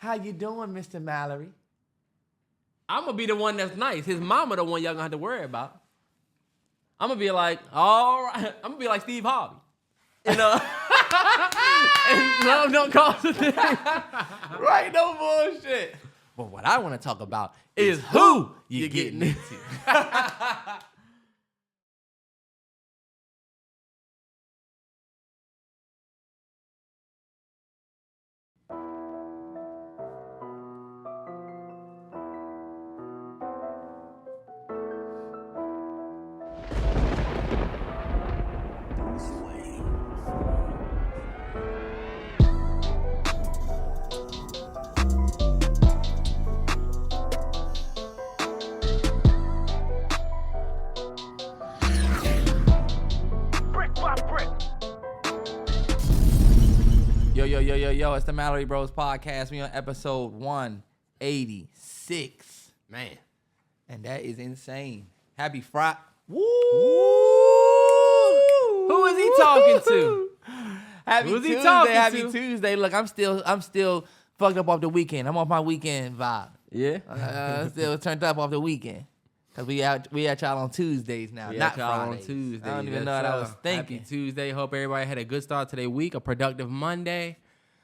How you doing, Mr. Mallory? I'm going to be the one that's nice. His mama the one y'all going to have to worry about. I'm going to be like, all right. I'm going to be like Steve Harvey. You know? And love don't cost a thing. Right, no bullshit. But what I want to talk about is who you're getting into. Yo, it's the MalloryBrosPodcast. We on episode 186. Man. And that is insane. Happy Friday. Woo! Who is he talking to? Happy Tuesday. Look, I'm still fucked up off the weekend. I'm off my weekend vibe. Yeah? Still turned up off the weekend. Cause we at y'all on Tuesdays now, not Fridays. On Tuesdays. I don't even know what I was thinking. Happy Tuesday. Hope everybody had a good start to their week, a productive Monday.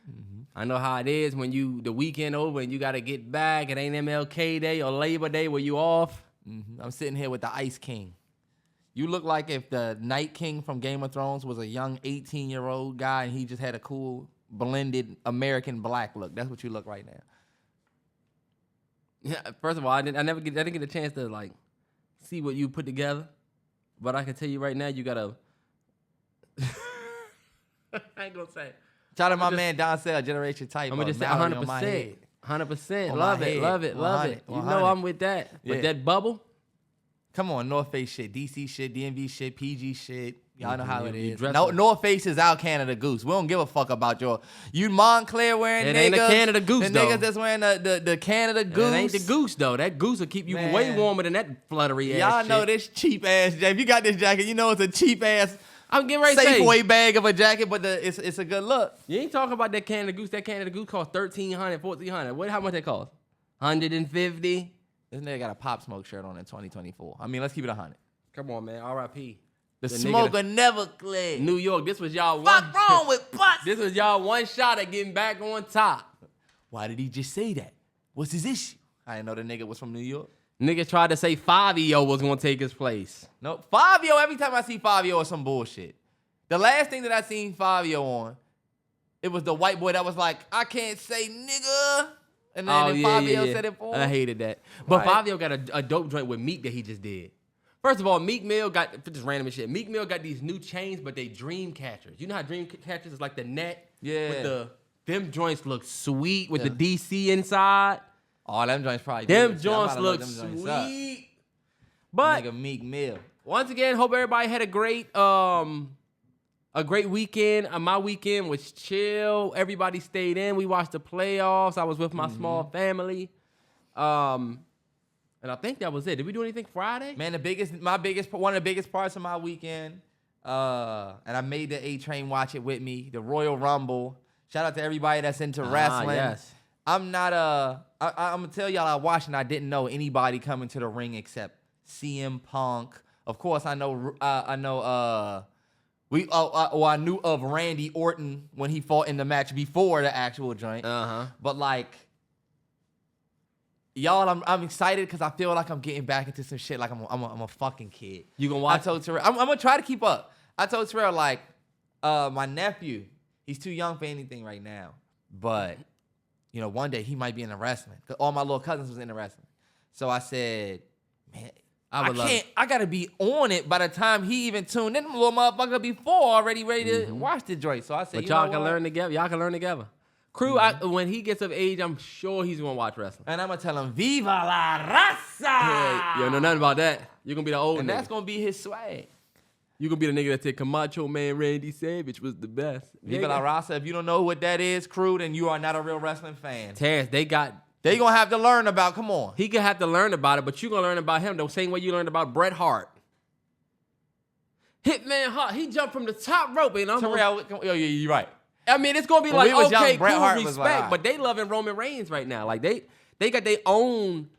Mm-hmm. I know how it is when the weekend over and you got to get back. It ain't MLK Day or Labor Day where you off. Mm-hmm. I'm sitting here with the Ice King. You look like if the Night King from Game of Thrones was a young 18-year-old guy and he just had a cool blended American black look. That's what you look right now. Yeah, first of all, I didn't get a chance to like see what you put together, but I can tell you right now, you gotta. I ain't gonna say. Shout out my man Don Sell, Generation Type. I'm gonna just say 100%, 100%. Love it. You know I'm with that. Yeah. With that bubble. Come on, North Face shit, DC shit, DMV shit, PG shit. Y'all know how it is. No, North Face is our Canada Goose. We don't give a fuck about you Montclair wearing niggas. It ain't a Canada Goose, the though. niggas that's wearing the Canada Goose. It ain't the Goose, though. That Goose will keep you way warmer than that fluttery ass Y'all shit. know this cheap ass jacket. If you got this jacket, you know it's a cheap ass I'm getting ready to say. Safeway bag of a jacket, but it's a good look. You ain't talking about that Canada Goose. That Canada Goose cost $1,300, $1,400. How much that cost? $150. This nigga got a Pop Smoke shirt on in 2024. I mean, let's keep it 100. Come on, man. R.I.P. The smoker never cleared. New York, this was y'all Fuck wrong with butts? This was y'all one shot at getting back on top. Why did he just say that? What's his issue? I didn't know the nigga was from New York. Nigga tried to say Fabio was going to take his place. No, Fabio, every time I see Fabio, it's some bullshit. The last thing that I seen Fabio on, it was the white boy that was like, I can't say nigga. And then Fabio said it for him. I hated that. But Right. Fabio got a dope joint with Meek that he just did. First of all, Meek Mill got, just random shit. Meek Mill got these new chains, but they dream catchers. You know how dream catchers is like the net? Yeah. With them joints look sweet with the DC inside. Oh, them joints probably Them good. joints I'm about to look look them joints up. sweet. But Nigga Meek Mill. once again, hope everybody had a great weekend. My weekend was chill. Everybody stayed in. We watched the playoffs. I was with my small family. And I think that was it. Did we do anything Friday? Man, one of the biggest parts of my weekend, and I made the A-Train watch it with me, the Royal Rumble. Shout out to everybody that's into wrestling. Yes. I'm not I'm gonna tell y'all I watched and I didn't know anybody coming to the ring except CM Punk. Of course, I knew of Randy Orton when he fought in the match before the actual joint. But like, y'all, I'm excited because I feel like I'm getting back into some shit. Like I'm a fucking kid. You gonna watch? I told Terrell, I'm gonna try to keep up. I told Terrell like, my nephew, he's too young for anything right now, but you know, one day he might be into wrestling. Cause all my little cousins was into wrestling. So I said, man, I gotta be on it by the time he even tuned in. Them little motherfucker before already ready to watch the joint. So I said, but y'all can learn together. Y'all can learn together. Crew, when he gets of age, I'm sure he's gonna watch wrestling. And I'm gonna tell him, Viva la raza! Yeah, you don't know nothing about that. You're gonna be the old nigga. And that's gonna be his swag. You're gonna be the nigga that said Camacho Man Randy Savage was the best. Viva la raza. If you don't know what that is, crew, then you are not a real wrestling fan. Terrance, they gonna have to learn about, come on. He gonna have to learn about it, but you gonna learn about him the same way you learned about Bret Hart. Hitman Hart, he jumped from the top rope and Terrell, yeah, you're right. I mean, it's gonna be When like, we was okay, young, Bret cool, Hart was respect, like, all right. but they loving Roman Reigns right now. Like they got their own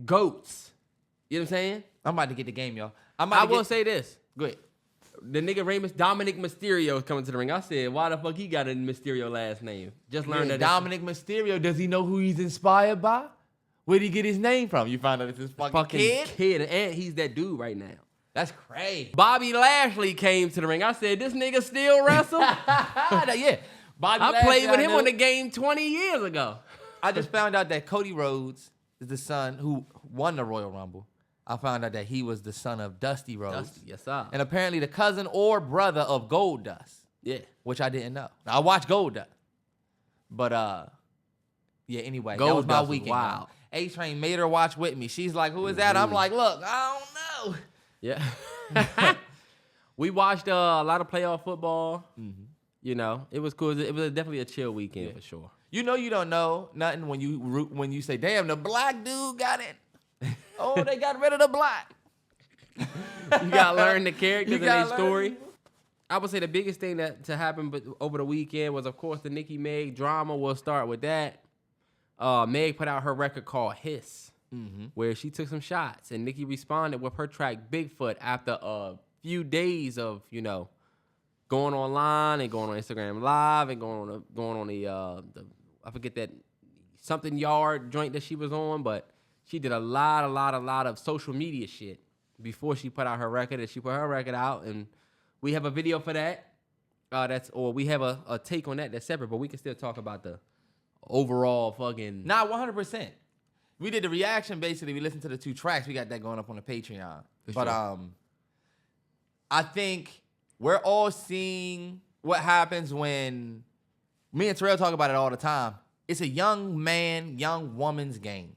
goats. You know what I'm saying? I'm about to get the game, y'all. I will say this. Go ahead. The nigga Dominic Mysterio is coming to the ring. I said, why the fuck he got a Mysterio last name? Just learned that. Dominic Mysterio, does he know who he's inspired by? Where'd he get his name from? You found out it's his fucking kid? And he's that dude right now. That's crazy. Bobby Lashley came to the ring. I said, this nigga still wrestle? Yeah. Bobby I Lashley, played with him knew. on the game 20 years ago. I just found out that Cody Rhodes is the son who won the Royal Rumble. I found out that he was the son of Dusty Rhodes. Dusty, yes, sir. And apparently the cousin or brother of Goldust. Yeah. Which I didn't know. Now, I watched Goldust. But, yeah, anyway. That was my Goldust was weekend. wild. A-Train made her watch with me. She's like, who is that? I'm like, look, I don't know. Yeah. We watched a lot of playoff football. Mm-hmm. You know, it was cool. It was definitely a chill weekend for sure. You know you don't know nothing when you say, damn, the black dude got it. Oh, they got rid of the black. You gotta learn the characters in their story. People. I would say the biggest thing to happen over the weekend was, of course, the Nicki Meg drama. We'll start with that. Meg put out her record called Hiss, where she took some shots, and Nicki responded with her track Bigfoot after a few days of, you know, going online and going on Instagram Live and going on the I forget that something yard joint that she was on, but she did a lot of social media shit before she put out her record, and she put her record out, and we have a video for that. We have a take on that's separate, but we can still talk about the overall fucking. Nah, 100%. We did the reaction basically. We listened to the 2 tracks. We got that going up on the Patreon. But sure. I think we're all seeing what happens when me and Terrell talk about it all the time. It's a young man, young woman's game.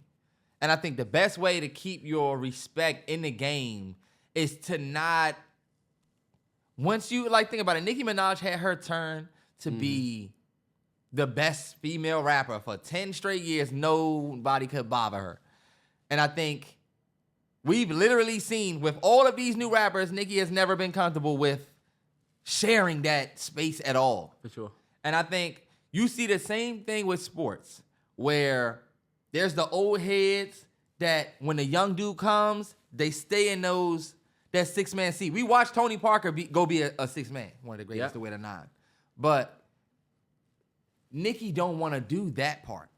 And I think the best way to keep your respect in the game is to not, once you, like, think about it, Nicki Minaj had her turn to be the best female rapper for 10 straight years. Nobody could bother her. And I think we've literally seen with all of these new rappers, Nicki has never been comfortable with sharing that space at all. For sure. And I think you see the same thing with sports, where there's the old heads that when the young dude comes, they stay in that 6-man seat. We watched Tony Parker go be a 6-man, one of the greatest to wear the 9. But Nicki don't want to do that part.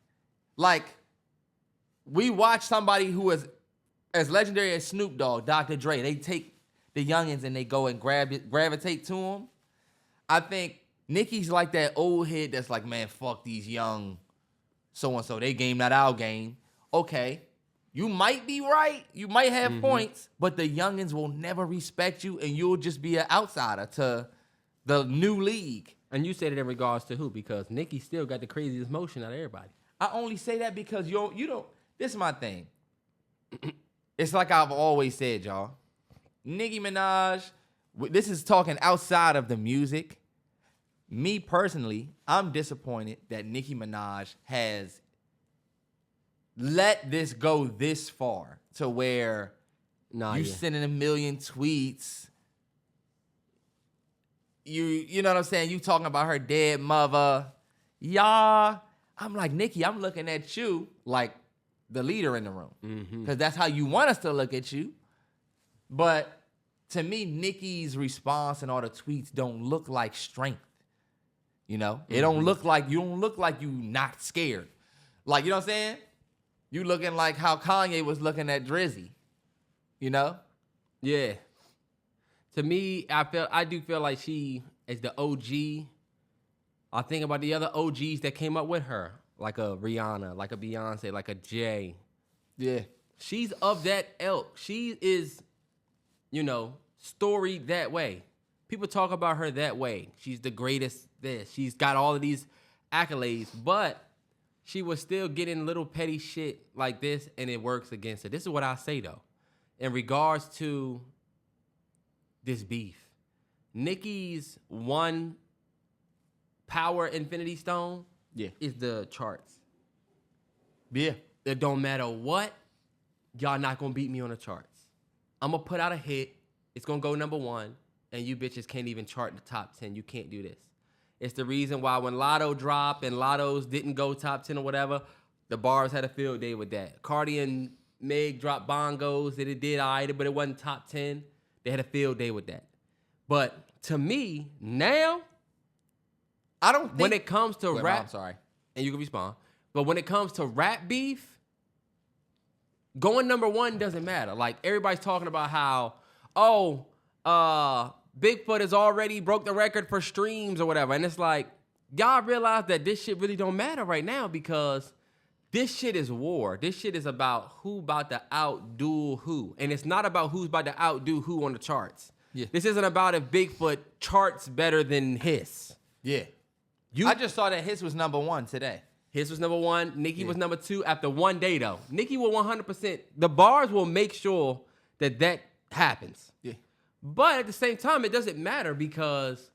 Like, we watch somebody who is as legendary as Snoop Dogg, Dr. Dre. They take the youngins and they go and gravitate to them. I think Nicki's like that old head that's like, man, fuck these young so-and-so. They game, not our game. Okay, you might be right. You might have points, but the youngins will never respect you, and you'll just be an outsider to the new league. And you said it in regards to who? Because Nicki still got the craziest motion out of everybody. I only say that because you don't. This is my thing. It's like I've always said, y'all. Nicki Minaj, this is talking outside of the music. Me personally, I'm disappointed that Nicki Minaj has let this go this far to where sending a million tweets. You know what I'm saying? You talking about her dead mother. Y'all, I'm like, Nicki, I'm looking at you like the leader in the room. Because that's how you want us to look at you. But to me, Nicki's response and all the tweets don't look like strength. You know? It don't look like, you not scared. Like, you know what I'm saying? You looking like how Kanye was looking at Drizzy. You know? Yeah. To me, I do feel like she is the OG. I think about the other OGs that came up with her, like a Rihanna, like a Beyonce, like a Jay. Yeah. She's of that ilk. She is, storied that way. People talk about her that way. She's the greatest this. She's got all of these accolades, but she was still getting little petty shit like this, and it works against her. This is what I say, though. In regards to this beef, Nicki's one power infinity stone is the charts. Yeah. It don't matter what, y'all not gonna beat me on the charts. I'm gonna put out a hit, it's gonna go number 1, and you bitches can't even chart the top 10. You can't do this. It's the reason why when Lotto dropped and Lottos didn't go top 10 or whatever, the bars had a field day with that. Cardi and Meg dropped bongos that it did all right, but it wasn't top 10. They had a field day with that. But to me, now, I don't think... when it comes to rap... I'm sorry. And you can respond. But when it comes to rap beef, going number one doesn't matter. Like, everybody's talking about how, Bigfoot has already broke the record for streams or whatever. And it's like, y'all realize that this shit really don't matter right now because this shit is war. This shit is about who about to outdo who. And it's not about who's about to outdo who on the charts. Yeah. This isn't about if Bigfoot charts better than Hiss. Yeah. I just saw that his was number one today. His was number one. Nicki was number two after one day, though. Nicki will 100%. The bars will make sure that happens. Yeah. But at the same time, it doesn't matter because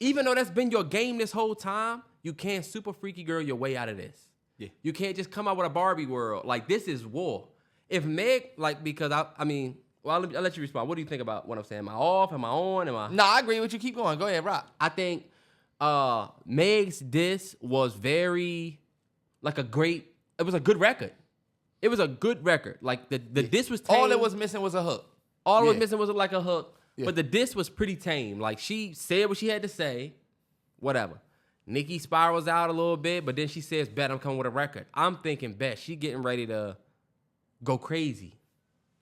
even though that's been your game this whole time, you can't super freaky girl your way out of this. Yeah. You can't just come out with a Barbie world. Like, this is war. If Meg, like, because I mean, well, I'll let you respond. What do you think about what I'm saying? Am I off? Am I on? No, I agree with you. Keep going. Go ahead, Rock. I think Meg's diss was very... it was a good record. It was a good record. Like, the diss was tame. All it was missing was a hook. All it was missing was like a hook. Yeah. But the diss was pretty tame. Like, she said what she had to say. Whatever. Nicki spirals out a little bit, but then she says, bet I'm coming with a record. I'm thinking, bet she getting ready to go crazy.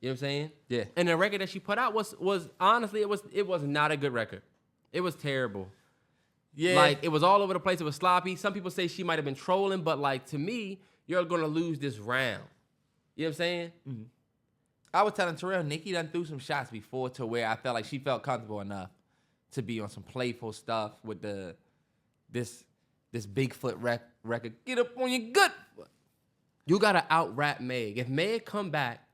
You know what I'm saying? Yeah. And the record that she put out was honestly, it was not a good record. It was terrible. Yeah. Like, it was all over the place. It was sloppy. Some people say she might have been trolling, but, like, to me, you're going to lose this round. You know what I'm saying? Mm-hmm. I was telling Terrell, Nicki done threw some shots before to where I felt like she felt comfortable enough to be on some playful stuff with this Bigfoot record. Get up on your good foot. You got to out-rap Meg. If Meg come back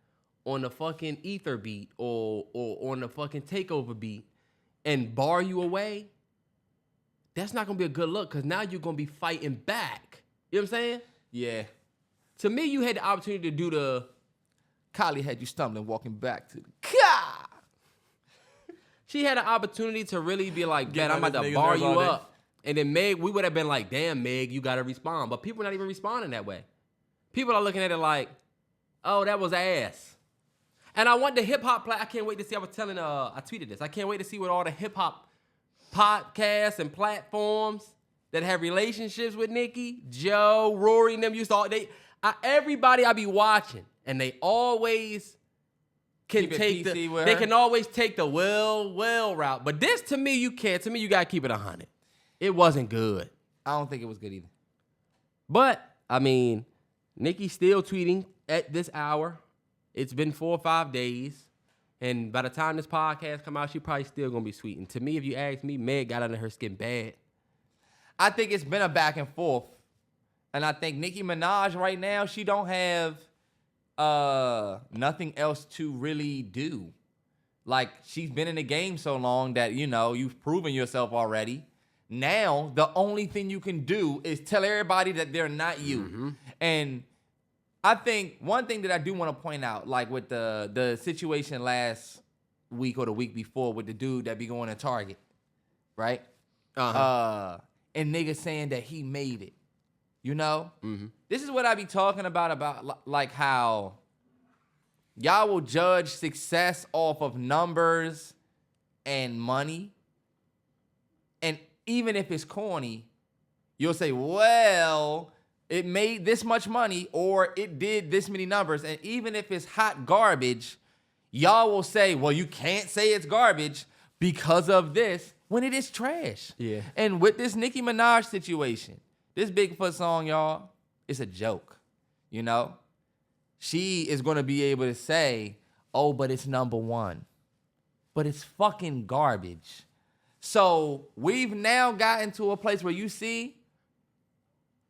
on the fucking Ether beat or on the fucking Takeover beat and bar you away, that's not going to be a good look because now you're going to be fighting back. You know what I'm saying? Yeah. To me, you had the opportunity to do the... Kylie had you stumbling, walking back to the car. She had an opportunity to really be like, Get man, I'm on about this to nigga bar nerves you all day. up. And then Meg, we would have been like, damn, Meg, you got to respond. But people are not even responding that way. People are looking at it like, oh, that was ass. And I want the hip-hop... I can't wait to see... I tweeted this. I can't wait to see what all the hip-hop podcasts and platforms that have relationships with Nicki, Joe, Rory, and them used to... everybody I be watching, and they always can take they can always take the well route. But this, to me, you can't. To me, you got to keep it 100. It wasn't good. I don't think it was good either. But, I mean, Nicki's still tweeting at this hour. It's been 4 or 5 days. And by the time this podcast come out, she probably still going to be tweeting. To me, if you ask me, Meg got under her skin bad. I think it's been a back and forth. And I think Nicki Minaj right now, she don't have nothing else to really do. Like, she's been in the game so long that, you know, you've proven yourself already. Now, the only thing you can do is tell everybody that they're not you. Mm-hmm. And I think one thing that I do want to point out, like with the situation last week or the week before with the dude that be going to Target, right? Uh-huh. And niggas saying that he made it. You know? Mm-hmm. This is what I be talking about like how y'all will judge success off of numbers and money. And even if it's corny, you'll say, well, it made this much money or it did this many numbers. And even if it's hot garbage, y'all will say, well, you can't say it's garbage because of this when it is trash. Yeah. And with this Nicki Minaj situation, this Bigfoot song, y'all, it's a joke, you know? She is going to be able to say, oh, but it's number one. But it's fucking garbage. So we've now gotten to a place where you see,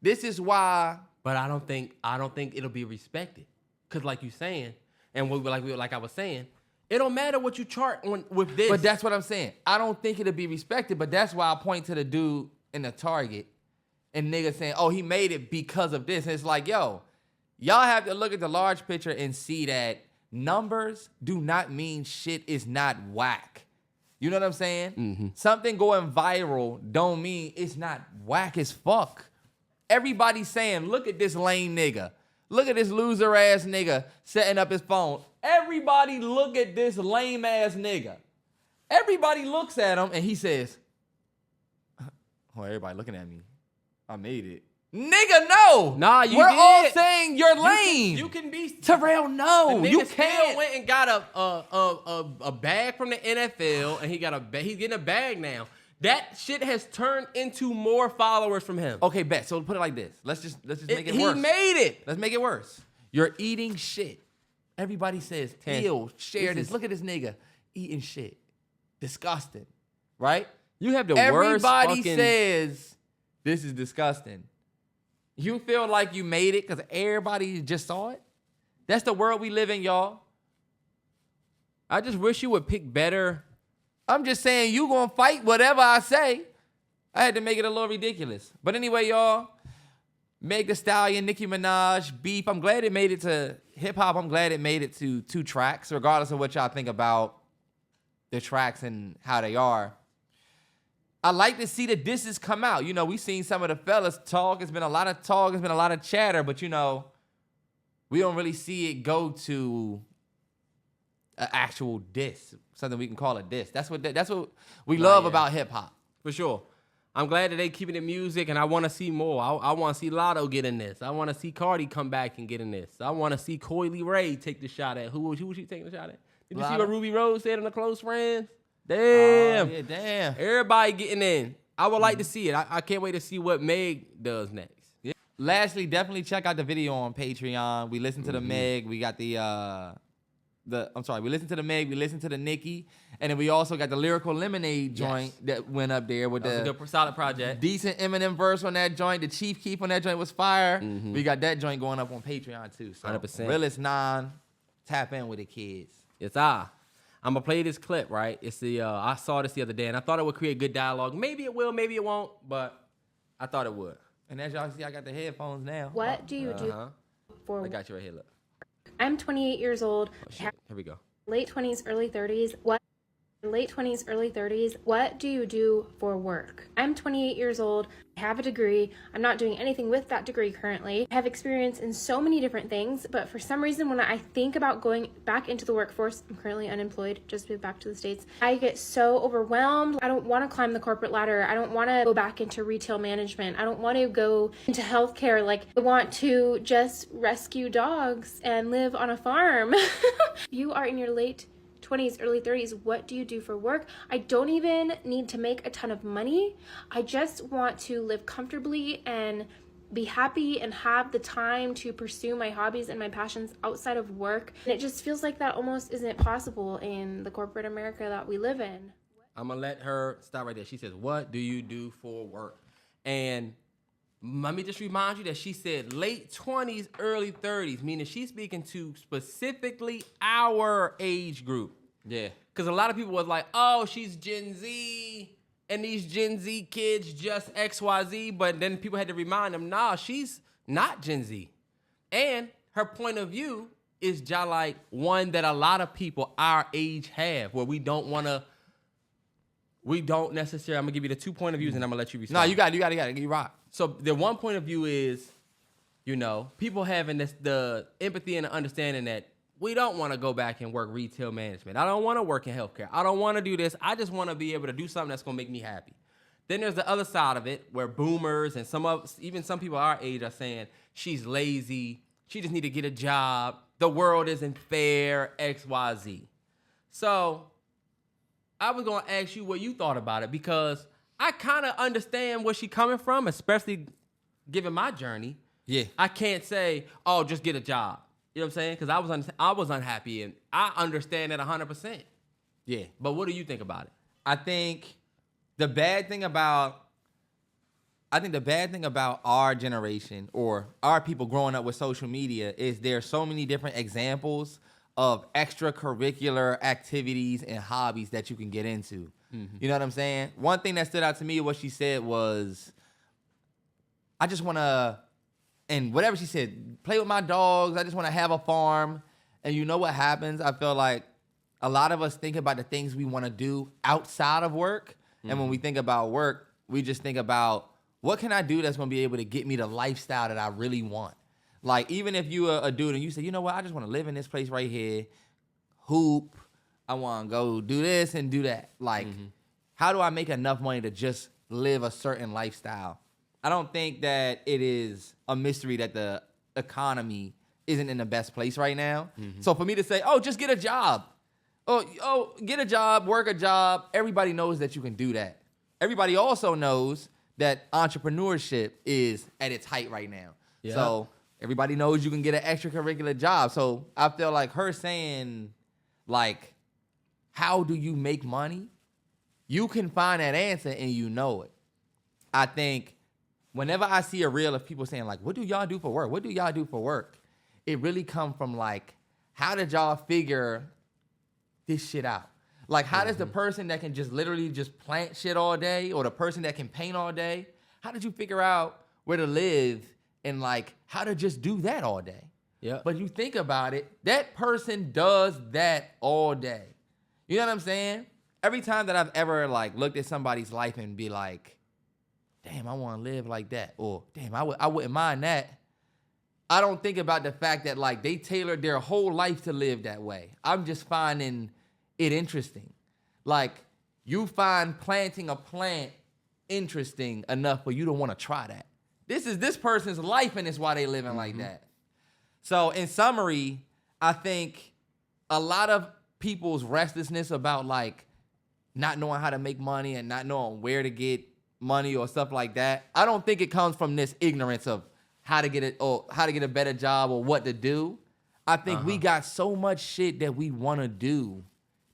this is why. But I don't think it'll be respected. Because like you're saying, and like I was saying, it don't matter what you chart on with this. But that's what I'm saying. I don't think it'll be respected, but that's why I point to the dude in the Target. And niggas saying, oh, he made it because of this. And it's like, yo, y'all have to look at the large picture and see that numbers do not mean shit is not whack. You know what I'm saying? Mm-hmm. Something going viral don't mean it's not whack as fuck. Everybody's saying, look at this lame nigga. Look at this loser ass nigga setting up his phone. Everybody look at this lame ass nigga. Everybody looks at him and he says, oh, everybody looking at me. I made it. Nigga, no. Nah, you We're did. all saying you're lame. You can be Terrell, no. The nigga You still can't. went and got a bag from the NFL, and he's getting a bag now. That shit has turned into more followers from him. Okay, bet. So put it like this. Let's just make it he worse. He made it. Let's make it worse. You're eating shit. Everybody says, ew, share this. Look at this nigga eating shit. Disgusting. Right? You have the worst Everybody fucking... says this is disgusting. You feel like you made it because everybody just saw it? That's the world we live in, y'all. I just wish you would pick better. I'm just saying you gonna fight whatever I say. I had to make it a little ridiculous. But anyway, y'all, Meg Thee Stallion, Nicki Minaj, beef. I'm glad it made it to hip-hop. I'm glad it made it to 2 tracks, regardless of what y'all think about the tracks and how they are. I like to see the disses come out. You know, we've seen some of the fellas talk. It's been a lot of talk. It's been a lot of chatter. But, you know, we don't really see it go to an actual diss, something we can call a diss. That's what we love about hip-hop. For sure. I'm glad that they keeping it music, and I want to see more. I want to see Lotto get in this. I want to see Cardi come back and get in this. I want to see Coily Ray take the shot at. Who was she taking the shot at? Did you see what Ruby Rose said on the Close Friends? Damn. Oh, yeah, damn. Everybody getting in. I would like to see it. I can't wait to see what Meg does next. Yeah. Lastly, definitely check out the video on Patreon. We listened to the Meg. We got we listened to the Meg. We listened to the Nicki. And then we also got the Lyrical Lemonade joint that went up there with That's a good, solid project. Decent Eminem verse on that joint. The Chief Keef on that joint was fire. We got that joint going up on Patreon too. So 100%. Realest 9, tap in with the kids. It's I'm gonna play this clip, right? It's I saw this the other day, and I thought it would create good dialogue. Maybe it will, maybe it won't, but I thought it would. And as y'all see, I got the headphones now. What do you do for... I got you right here, look. I'm 28 years old. Oh, shit. Here we go. Late 20s, early 30s. Late 20s, early 30s. What do you do for work? I'm 28 years old. I have a degree. I'm not doing anything with that degree currently. I have experience in so many different things, but for some reason, when I think about going back into the workforce, I'm currently unemployed, just moved back to the States. I get so overwhelmed. I don't want to climb the corporate ladder. I don't want to go back into retail management. I don't want to go into healthcare. Like, I want to just rescue dogs and live on a farm. You are in your late 20s, early 30s, what do you do for work? I don't even need to make a ton of money. I just want to live comfortably and be happy and have the time to pursue my hobbies and my passions outside of work. And it just feels like that almost isn't possible in the corporate America that we live in. I'm gonna let her stop right there. She says, what do you do for work? And let me just remind you that she said late 20s, early 30s, meaning she's speaking to specifically our age group. Yeah. Because a lot of people was like, oh, she's Gen Z, and these Gen Z kids just XYZ, but then people had to remind them, nah, she's not Gen Z. And her point of view is just like one that a lot of people our age have, where we don't necessarily, I'm gonna give you the 2 point of views and I'm gonna let you respond. No, you got it. You rock. So the one point of view is, you know, people having the empathy and the understanding that we don't want to go back and work retail management. I don't want to work in healthcare. I don't want to do this. I just want to be able to do something that's going to make me happy. Then there's the other side of it where boomers and even some people our age are saying she's lazy. She just need to get a job. The world isn't fair, X, Y, Z. So I was going to ask you what you thought about it, because I kind of understand where she's coming from, especially given my journey. Yeah. I can't say, oh, just get a job. You know what I'm saying? Because I was unhappy, and I understand that 100%. Yeah. But what do you think about it? I think the bad thing about our generation or our people growing up with social media is there's so many different examples of extracurricular activities and hobbies that you can get into. Mm-hmm. You know what I'm saying? One thing that stood out to me, what she said was, I just want to, and whatever she said, play with my dogs. I just want to have a farm. And you know what happens? I feel like a lot of us think about the things we want to do outside of work. And when we think about work, we just think about what can I do that's going to be able to get me the lifestyle that I really want. Like, even if you are a dude and you say, you know what, I just want to live in this place right here, hoop, I want to go do this and do that. Like, how do I make enough money to just live a certain lifestyle? I don't think that it is a mystery that the economy isn't in the best place right now. So for me to say, oh, just get a job. Oh, get a job, work a job. Everybody knows that you can do that. Everybody also knows that entrepreneurship is at its height right now. Yeah. So everybody knows you can get an extracurricular job. So I feel like her saying, like, how do you make money? You can find that answer and you know it. I think whenever I see a reel of people saying, like, what do y'all do for work? What do y'all do for work? It really come from, like, how did y'all figure this shit out? Like, how does the person that can just literally just plant shit all day, or the person that can paint all day, how did you figure out where to live and, like, how to just do that all day? Yeah. But you think about it, that person does that all day. You know what I'm saying? Every time that I've ever, like, looked at somebody's life and be like, damn, I want to live like that, or damn, I wouldn't mind that, I don't think about the fact that, like, they tailored their whole life to live that way. I'm just finding it interesting. Like, you find planting a plant interesting enough for you to want to try that. This is this person's life, and it's why they living like that. So in summary, I think a lot of people's restlessness about, like, not knowing how to make money and not knowing where to get money or stuff like that, I don't think it comes from this ignorance of how to get it or how to get a better job or what to do. I think we got so much shit that we want to do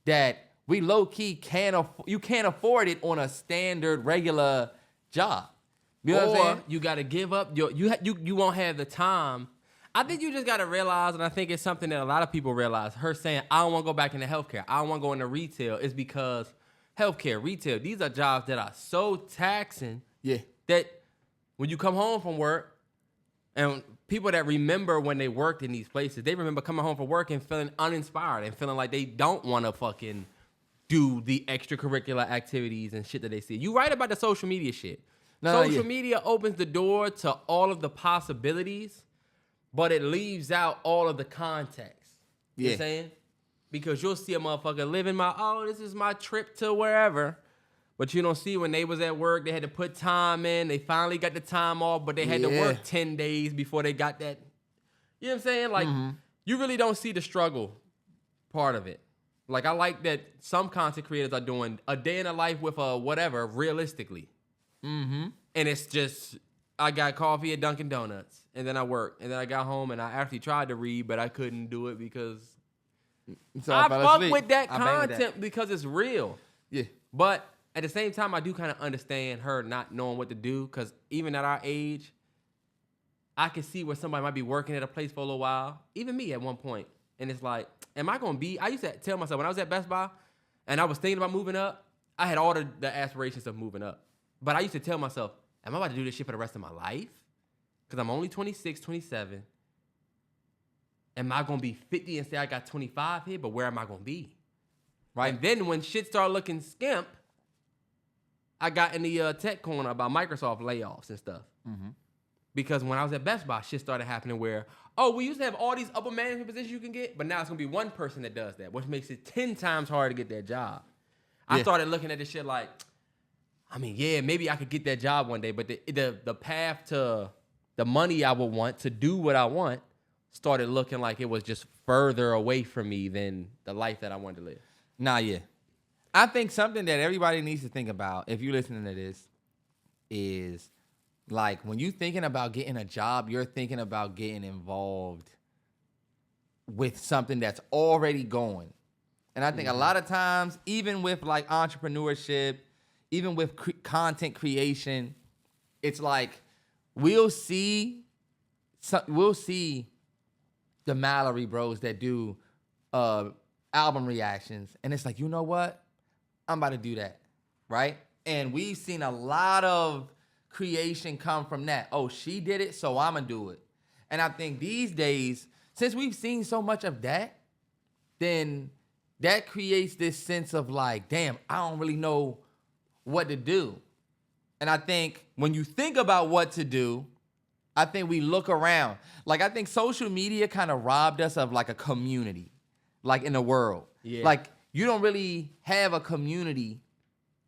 that we low-key can't afford it on a standard regular job. You know what I'm saying? You got to give up you won't have the time. I think you just got to realize, and I think it's something that a lot of people realize, her saying, I don't want to go back into healthcare, I don't want to go into retail, is because healthcare, retail, these are jobs that are so taxing that when you come home from work, and people that remember when they worked in these places, they remember coming home from work and feeling uninspired and feeling like they don't want to fucking do the extracurricular activities and shit that they see. You right about the social media shit. Social media opens the door to all of the possibilities, but it leaves out all of the context. You know what I'm saying? Because you'll see a motherfucker living this is my trip to wherever. But you don't see when they was at work, they had to put time in. They finally got the time off, but they had to work 10 days before they got that. You know what I'm saying? Like, you really don't see the struggle part of it. Like, I like that some content creators are doing a day in a life with a whatever, realistically. And it's just, I got coffee at Dunkin' Donuts, and then I worked. And then I got home, and I actually tried to read, but I couldn't do it because I fuck with that content because it's real. Yeah. But at the same time, I do kind of understand her not knowing what to do, because even at our age, I can see where somebody might be working at a place for a little while, even me at one point. And it's like, am I going to be, I used to tell myself when I was at Best Buy and I was thinking about moving up, I had all the aspirations of moving up. But I used to tell myself, am I about to do this shit for the rest of my life? Because I'm only 26, 27. Am I going to be 50 and say I got 25 here? But where am I going to be? Right? And then when shit started looking skimp, I got in the tech corner about Microsoft layoffs and stuff. Because when I was at Best Buy, shit started happening where, we used to have all these upper management positions you can get, but now it's going to be one person that does that, which makes it 10 times harder to get that job. I started looking at this shit like, maybe I could get that job one day, but the path to the money I would want to do what I want started looking like it was just further away from me than the life that I wanted to live. I think something that everybody needs to think about, if you're listening to this, is, like, when you're thinking about getting a job, you're thinking about getting involved with something that's already going. And I think a lot of times, even with, like, entrepreneurship, even with content creation, it's like we'll see the Mallory Bros that do album reactions, and it's like, you know what? I'm about to do that, right? And we've seen a lot of creation come from that. Oh, she did it, so I'm going to do it. And I think these days, since we've seen so much of that, then that creates this sense of like, damn, I don't really know what to do. And I think when you think about what to do, I think we look around. Like, I think social media kind of robbed us of like a community, like in the world. Yeah. Like, you don't really have a community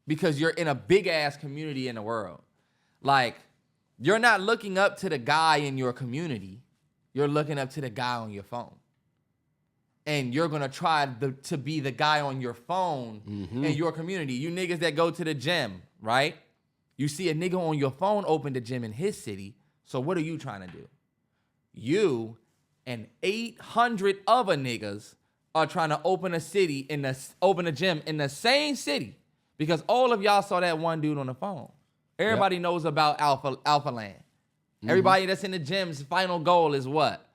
because you're in a big ass community in the world. Like, you're not looking up to the guy in your community. You're looking up to the guy on your phone. And you're going to try to be the guy on your phone in your community. You niggas that go to the gym, right? You see a nigga on your phone open the gym in his city. So what are you trying to do? You and 800 other niggas are trying to open a gym in the same city because all of y'all saw that one dude on the phone. Everybody knows about Alpha Land. Everybody that's in the gym's final goal is what?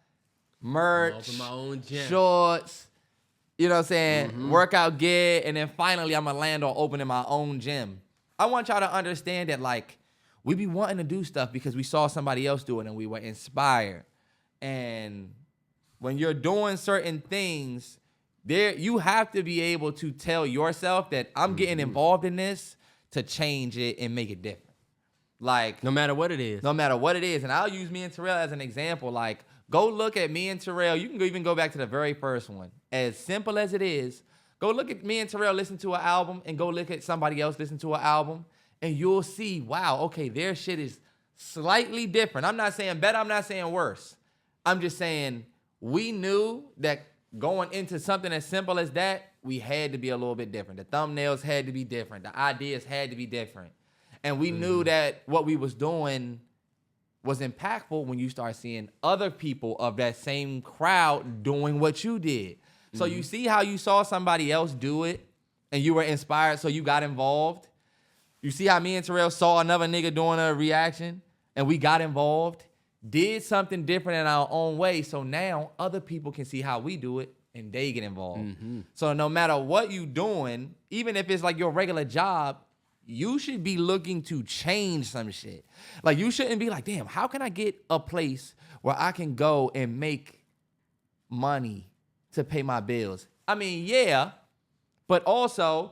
Merch, open my own gym. Shorts, you know what I'm saying? Workout gear, and then finally I'm gonna land on opening my own gym. I want y'all to understand that, like, we be wanting to do stuff because we saw somebody else do it and we were inspired. And when you're doing certain things, you have to be able to tell yourself that I'm getting involved in this to change it and make it different. Like, no matter what it is. No matter what it is. And I'll use me and Terrell as an example. Like, go look at me and Terrell. You can even go back to the very first one. As simple as it is, go look at me and Terrell listen to an album and go look at somebody else listen to an album. And you'll see, wow, okay, their shit is slightly different. I'm not saying better. I'm not saying worse. I'm just saying we knew that going into something as simple as that, we had to be a little bit different. The thumbnails had to be different. The ideas had to be different. And we knew that what we was doing was impactful when you start seeing other people of that same crowd doing what you did. So you see how you saw somebody else do it and you were inspired, so you got involved. You see how me and Terrell saw another nigga doing a reaction and we got involved, did something different in our own way. So now other people can see how we do it and they get involved. So no matter what you doing, even if it's like your regular job, you should be looking to change some shit. Like, you shouldn't be like, damn, how can I get a place where I can go and make money to pay my bills? I mean, yeah, but also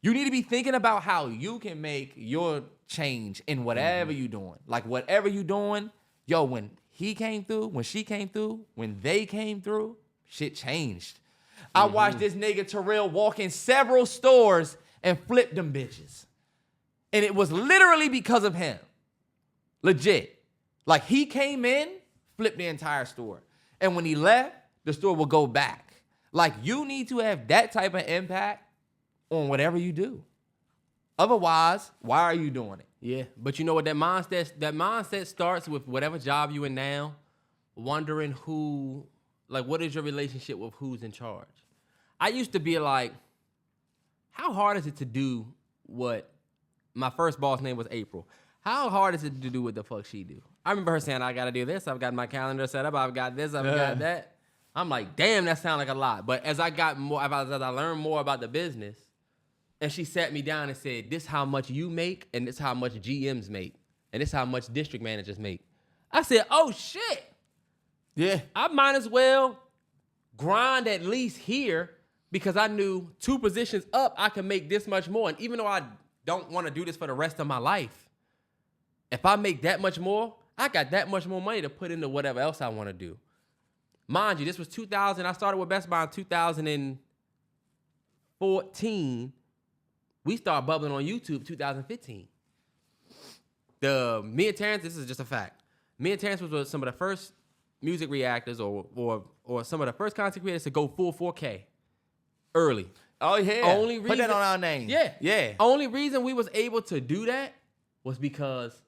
you need to be thinking about how you can make your change in whatever you're doing. Like, whatever you're doing, yo, when he came through, when she came through, when they came through, shit changed. I watched this nigga Terrell walk in several stores and flip them bitches. And it was literally because of him. Legit. Like, he came in, flipped the entire store. And when he left, the store will go back. Like, you need to have that type of impact on whatever you do. Otherwise, why are you doing it? Yeah, but you know what, that mindset starts with whatever job you in now, wondering who, like, what is your relationship with who's in charge? I used to be like, how hard is it to do what my first boss name was April? How hard is it to do what the fuck she do? I remember her saying, I got to do this. I've got my calendar set up. I've got this. I've got that. I'm like, damn, that sounds like a lot. But as I learned more about the business, and she sat me down and said, this how much you make, and this how much GMs make, and this how much district managers make. I said, oh, shit. Yeah. I might as well grind at least here, because I knew 2 positions up, I can make this much more. And even though I don't want to do this for the rest of my life, if I make that much more, I got that much more money to put into whatever else I want to do. Mind you, this was 2000. I started with Best Buy in 2014. We started bubbling on YouTube 2015. Me and Terrance, this is just a fact. Me and Terrance was some of the first music reactors or some of the first content creators to go full 4K early. Oh, yeah. Put that on our name. Yeah. Yeah. Only reason we was able to do that was because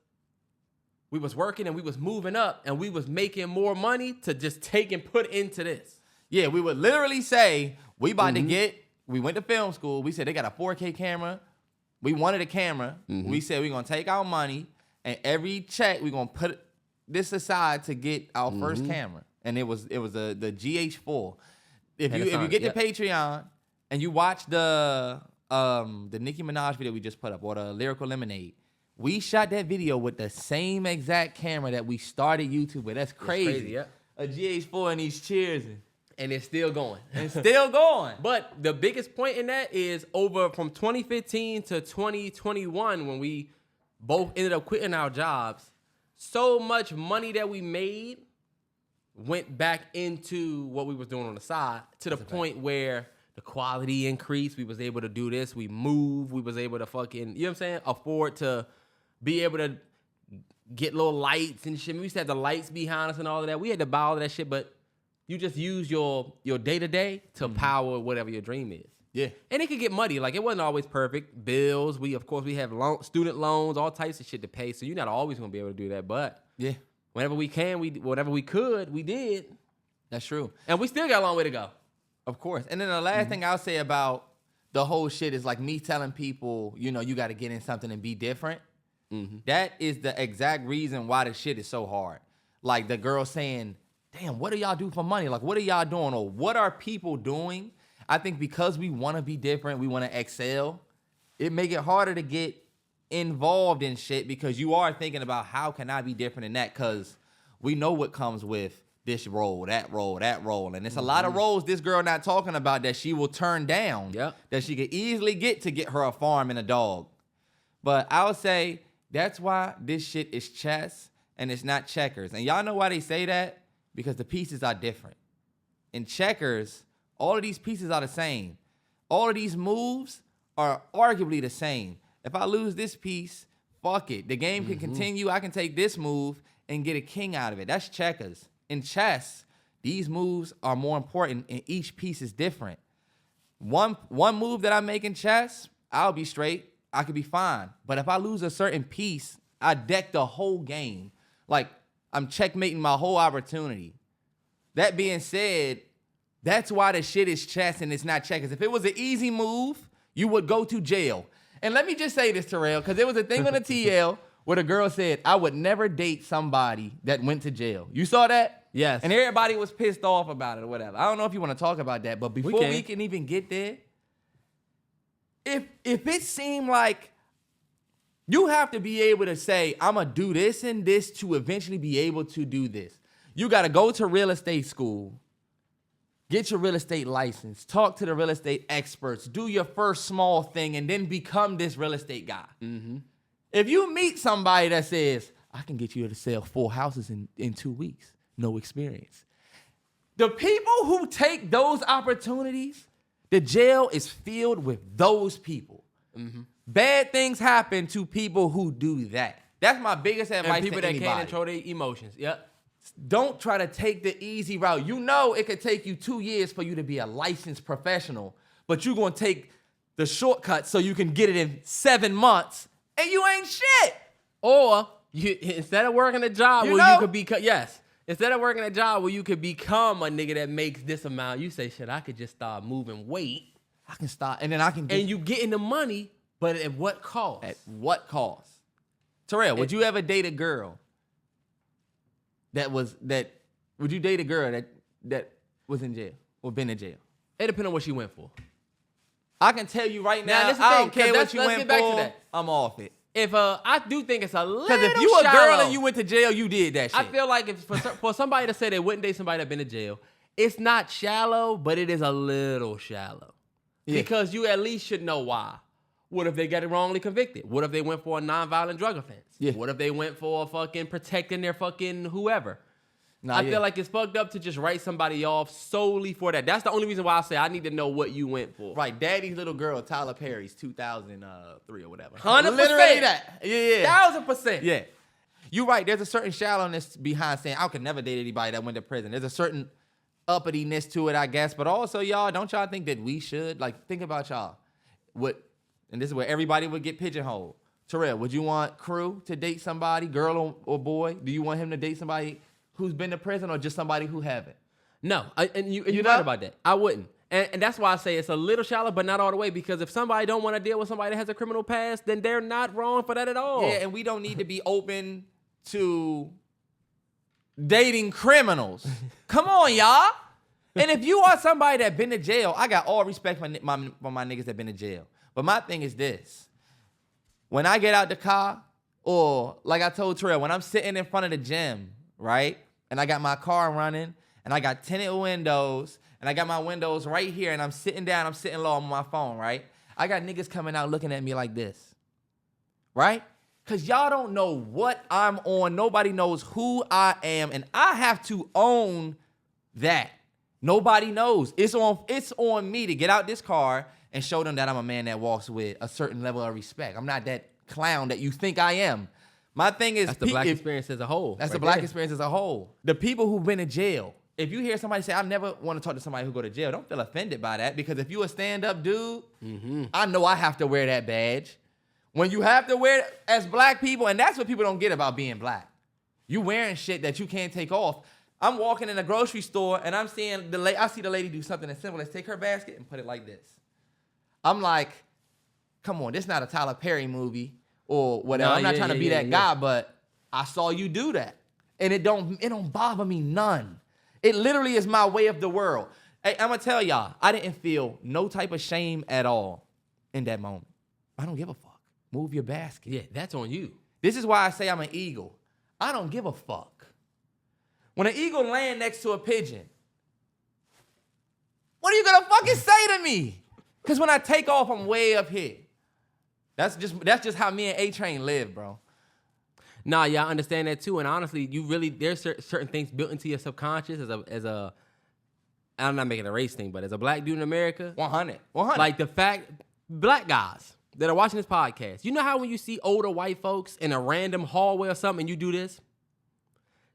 we was working and we was moving up and we was making more money to just take and put into this. Yeah, we would literally say, we about to we went to film school. We said they got a 4K camera. We wanted a camera. We said we're going to take our money and every check, we're going to put this aside to get our first camera. And it was the GH4. If you get the Patreon and you watch the Nicki Minaj video we just put up, or the Lyrical Lemonade, we shot that video with the same exact camera that we started YouTube with. That's crazy. Yeah. A GH4 and these cheers. And it's still going. It's still going. But the biggest point in that is over from 2015 to 2021 when we both ended up quitting our jobs, so much money that we made went back into what we was doing on the side to the point where the quality increased. We was able to do this. We moved. We was able to fucking, you know what I'm saying, afford to be able to get little lights and shit. We used to have the lights behind us and all of that. We had to buy all of that shit, but you just use your day-to-day to power whatever your dream is. Yeah. And it could get muddy. Like, it wasn't always perfect. Bills. We have student loans, all types of shit to pay. So you're not always going to be able to do that. But Yeah. whenever we can, whatever we could, we did. That's true. And we still got a long way to go. Of course. And then the last thing I'll say about the whole shit is like me telling people, you know, you got to get in something and be different. That is the exact reason why the shit is so hard. Like the girl saying, damn, what do y'all do for money? Like, what are y'all doing? Or what are people doing? I think because we want to be different, we want to excel, it make it harder to get involved in shit because you are thinking about how can I be different in that? Because we know what comes with this role, that role, that role. And it's a lot of roles this girl not talking about that she will turn down, that she could easily get to get her a farm and a dog. But I would say that's why this shit is chess and it's not checkers. And y'all know why they say that? Because the pieces are different. In checkers, all of these pieces are the same. All of these moves are arguably the same. If I lose this piece, fuck it. The game can continue. I can take this move and get a king out of it. That's checkers. In chess, these moves are more important and each piece is different. One move that I make in chess, I'll be straight. I could be fine. But if I lose a certain piece, I deck the whole game. Like, I'm checkmating my whole opportunity. That being said, that's why the shit is chess and it's not checkers. If it was an easy move, you would go to jail. And let me just say this, Terrell, because there was a thing on the TL where the girl said, I would never date somebody that went to jail. You saw that? Yes. And everybody was pissed off about it or whatever. I don't know if you want to talk about that, but before we can even get there, if it seemed like you have to be able to say, I'm going to do this and this to eventually be able to do this. You got to go to real estate school, get your real estate license, talk to the real estate experts, do your first small thing, and then become this real estate guy. If you meet somebody that says, I can get you to sell 4 houses in 2 weeks, no experience. The people who take those opportunities, the jail is filled with those people. Bad things happen to people who do that. That's my biggest advice and people to that anybody. can't control their emotions. Yep. Don't try to take the easy route. You know it could take you 2 years for you to be a licensed professional, but you're going to take the shortcut so you can get it in 7 months, and you ain't shit. Or you, instead of working a job You where know? you could become, instead of working a job where you could become a nigga that makes this amount, you say, shit, I could just start moving weight. I can start, and then I can get... And you getting the money, but at what cost? At what cost? Terrell, would you ever date a girl would you date a girl that was in jail or been in jail? It depends on what she went for. I can tell you right now, this the I thing, don't care 'cause what you let's went get back to for, that. I'm off it. If I do think it's a little Because if you a girl shallow. and you went to jail, you did that shit. I feel like if for somebody to say they wouldn't date somebody that been to jail, it's not shallow, but it is a little shallow. Yeah. Because you at least should know why. What if they got wrongly convicted? What if they went for a nonviolent drug offense? Yeah. What if they went for fucking protecting their fucking whoever? I feel like it's fucked up to just write somebody off solely for that. That's the only reason why I say I need to know what you went for. Right, Daddy's Little Girl, Tyler Perry's 2003 or whatever. 100%. Literally that. Yeah. 1000%. Yeah. You're right. There's a certain shallowness behind saying I could never date anybody that went to prison. There's a certain uppityness to it, I guess. But also, y'all, don't y'all think that we should? Like, think about y'all. And this is where everybody would get pigeonholed. Terrell, would you want Crew to date somebody, girl or boy? Do you want him to date somebody who's been to prison or just somebody who haven't? No, and you're know? right about that. I wouldn't. And that's why I say it's a little shallow, but not all the way. Because if somebody don't want to deal with somebody that has a criminal past, then they're not wrong for that at all. Yeah, and we don't need to be open to dating criminals. Come on, y'all. And if you are somebody that been to jail, I got all respect for my niggas that been to jail. But my thing is this. When I get out the car, or like I told Terrell, when I'm sitting in front of the gym, right? And I got my car running, and I got tinted windows, and I got my windows right here, and I'm sitting down, I'm sitting low on my phone, right? I got niggas coming out looking at me like this, right? Because y'all don't know what I'm on. Nobody knows who I am, and I have to own that. Nobody knows. It's on me to get out this car and show them that I'm a man that walks with a certain level of respect. I'm not that clown that you think I am. My thing is... That's the black experience as a whole. That's the black experience as a whole. The people who've been in jail. If you hear somebody say, I never want to talk to somebody who go to jail, don't feel offended by that, because if you a stand-up dude, I know I have to wear that badge. When you have to wear it as black people, and that's what people don't get about being black. You wearing shit that you can't take off. I'm walking in a grocery store, and I'm seeing I see the lady do something as simple as take her basket and put it like this. I'm like, come on, this is not a Tyler Perry movie or whatever. I'm not trying to be that guy, but I saw you do that. And it don't bother me none. It literally is my way of the world. Hey, I'm gonna tell y'all, I didn't feel no type of shame at all in that moment. I don't give a fuck. Move your basket. Yeah, that's on you. This is why I say I'm an eagle. I don't give a fuck. When an eagle land next to a pigeon, what are you gonna fucking say to me? Because when I take off, I'm way up here. That's just how me and A-Train live, bro. Nah, yeah, I understand that too. And honestly, there's certain things built into your subconscious as a I'm not making a race thing, but as a black dude in America. 100. Like the fact, black guys that are watching this podcast, you know how when you see older white folks in a random hallway or something and you do this?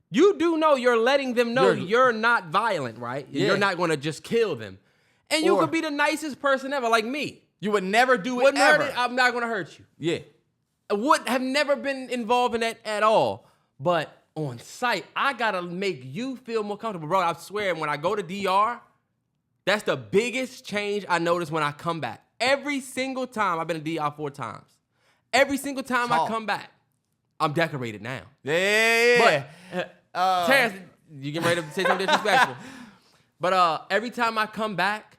You do know you're letting them know you're not violent, right? Yeah. You're not going to just kill them. And you could be the nicest person ever, like me. You would never do it ever. I'm not going to hurt you. Yeah. I would have never been involved in that at all. But on site, I got to make you feel more comfortable. Bro, I swear, when I go to DR, that's the biggest change I notice when I come back. Every single time, I've been to DR 4 times. Every single time I come back, I'm decorated now. Yeah. But, Terrance, you getting ready to say something disrespectful. But every time I come back,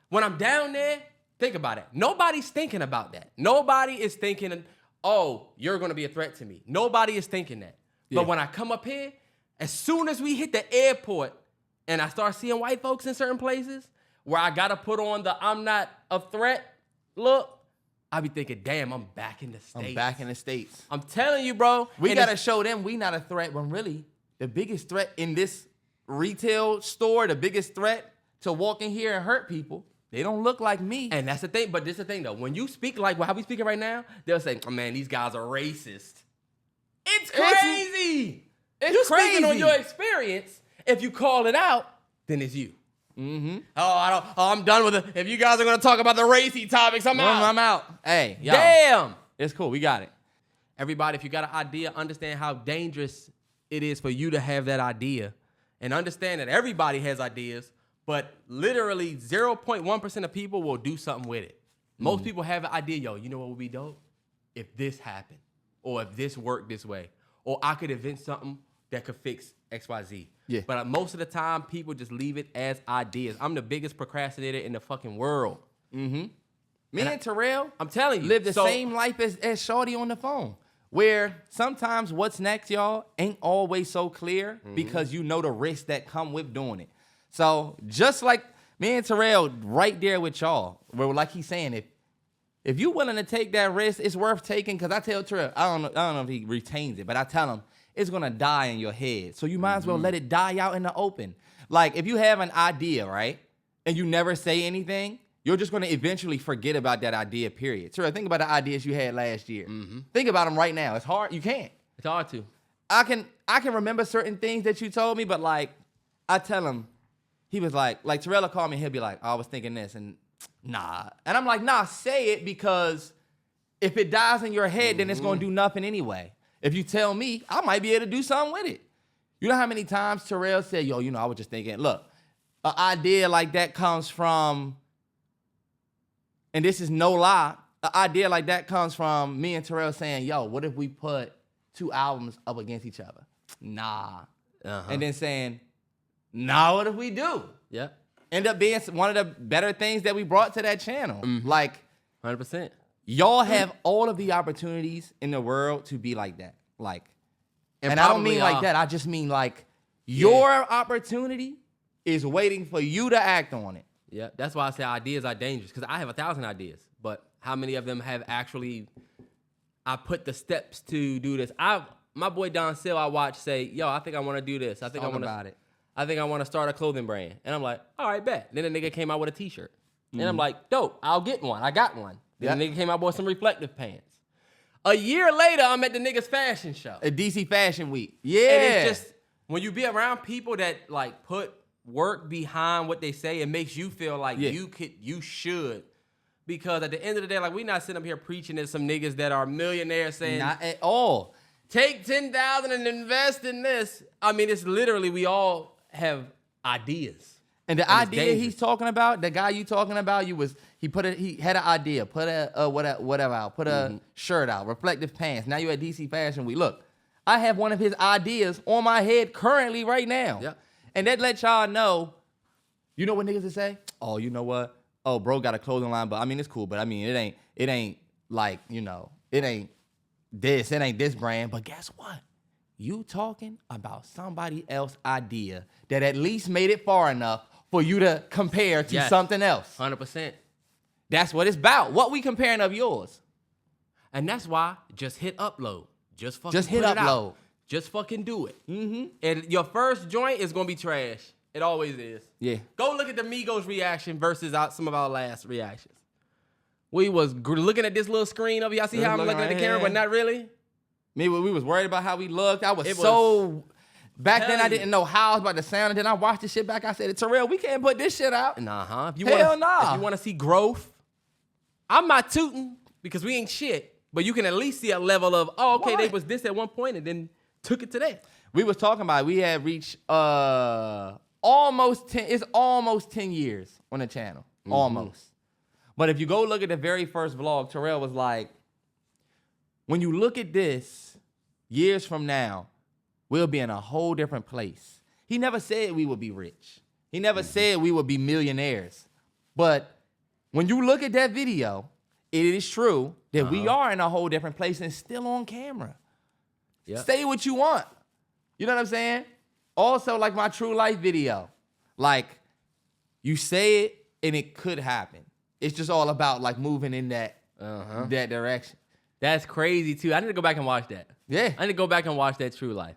when I'm down there, think about it. Nobody's thinking about that. Nobody is thinking, oh, you're going to be a threat to me. Nobody is thinking that. Yeah. But when I come up here, as soon as we hit the airport and I start seeing white folks in certain places where I got to put on the I'm not a threat look, I be thinking, damn, I'm back in the States. I'm back in the States. I'm telling you, bro. We got to show them we not a threat when really the biggest threat in this retail store, the biggest threat to walk in here and hurt people, they don't look like me. And that's the thing. But this is the thing, though. When you speak like how we speaking right now, they'll say, oh, man, these guys are racist. It's crazy. You're speaking on your experience. If you call it out, then it's you. Mm-hmm. I'm done with it. If you guys are going to talk about the racy topics, I'm out. I'm out. Hey, y'all. Damn. It's cool. We got it. Everybody, if you got an idea, understand how dangerous it is for you to have that idea. And understand that everybody has ideas, but literally 0.1% of people will do something with it. Most people have an idea, yo, you know what would be dope? If this happened, or if this worked this way, or I could invent something that could fix XYZ. Yeah. But most of the time, people just leave it as ideas. I'm the biggest procrastinator in the fucking world. Mm-hmm. Me and Terrell, I'm telling you, live the same life as Shorty on the phone. Where sometimes what's next, y'all, ain't always so clear because you know the risks that come with doing it. So just like me and Terrell right there with y'all, where like he's saying, if you willing to take that risk, it's worth taking. Because I tell Terrell, I don't know if he retains it, but I tell him it's gonna die in your head. So you might as well let it die out in the open. Like if you have an idea, right, and you never say anything, you're just going to eventually forget about that idea, period. Terrell, think about the ideas you had last year. Think about them right now. It's hard. You can't. It's hard to. I can remember certain things that you told me, but like, I tell him, he was like Terrell will call me and he'll be like, oh, I was thinking this, and nah. And I'm like, nah, say it, because if it dies in your head, then it's going to do nothing anyway. If you tell me, I might be able to do something with it. You know how many times Terrell said, yo, I was just thinking, look, an idea like that comes from... And this is no lie. An idea like that comes from me and Terrell saying, yo, what if we put 2 albums up against each other? Nah. And then saying, nah, what if we do? Yeah. End up being one of the better things that we brought to that channel. Like, 100%. Y'all have all of the opportunities in the world to be like that. Like, and I don't mean like that. I just mean like your opportunity is waiting for you to act on it. Yeah, that's why I say ideas are dangerous, because I have 1,000 ideas, but how many of them have actually, I put the steps to do this? My boy Don Sill, I watch say, yo, I think I want to do this. I think I want to start a clothing brand. And I'm like, all right, bet. Then the nigga came out with a t-shirt. And I'm like, dope, I'll get one. I got one. Then the nigga came out with some reflective pants. A year later, I'm at the nigga's fashion show. A DC Fashion Week. Yeah. And it's just, when you be around people that like put work behind what they say, it makes you feel like you should. Because at the end of the day, like, we not sitting up here preaching at some niggas that are millionaires saying, not at all. Take $10,000 and invest in this. I mean, it's literally, we all have ideas. And the idea he's talking about, the guy you talking about, he had an idea, put a whatever out, put a shirt out, reflective pants. Now you're at DC Fashion Week. Look, I have one of his ideas on my head currently right now. Yep. And that let y'all know, you know what niggas would say? Oh, you know what? Oh, bro got a clothing line, but I mean, it's cool, but I mean, it ain't like, you know, it ain't this brand. But guess what? You talking about somebody else's idea that at least made it far enough for you to compare to something else. 100%. That's what it's about. What we comparing of yours. And that's why just hit upload. Just hit upload. Out. Just fucking do it. Mm-hmm. And your first joint is going to be trash. It always is. Yeah. Go look at the Migos reaction versus some of our last reactions. We was looking at this little screen over. Y'all see how I'm looking at the camera, but not really? We was worried about how we looked. Back then, I didn't know how I was about to sound, and then I watched this shit back. I said, Terrell, we can't put this shit out. If you want to see growth, I'm not tooting because we ain't shit, but you can at least see a level of, they was this at one point and then took it to that. We was talking about it. We had reached almost 10 years on the channel. Mm-hmm. Almost. But if you go look at the very first vlog, Terrell was like, when you look at this years from now, we'll be in a whole different place. He never said we would be rich. He never said we would be millionaires. But when you look at that video, it is true that we are in a whole different place and still on camera. Yep. Say what you want. You know what I'm saying? Also, like my true life video. Like, you say it and it could happen. It's just all about like moving in that direction. That's crazy too. I need to go back and watch that. Yeah. I need to go back and watch that true life.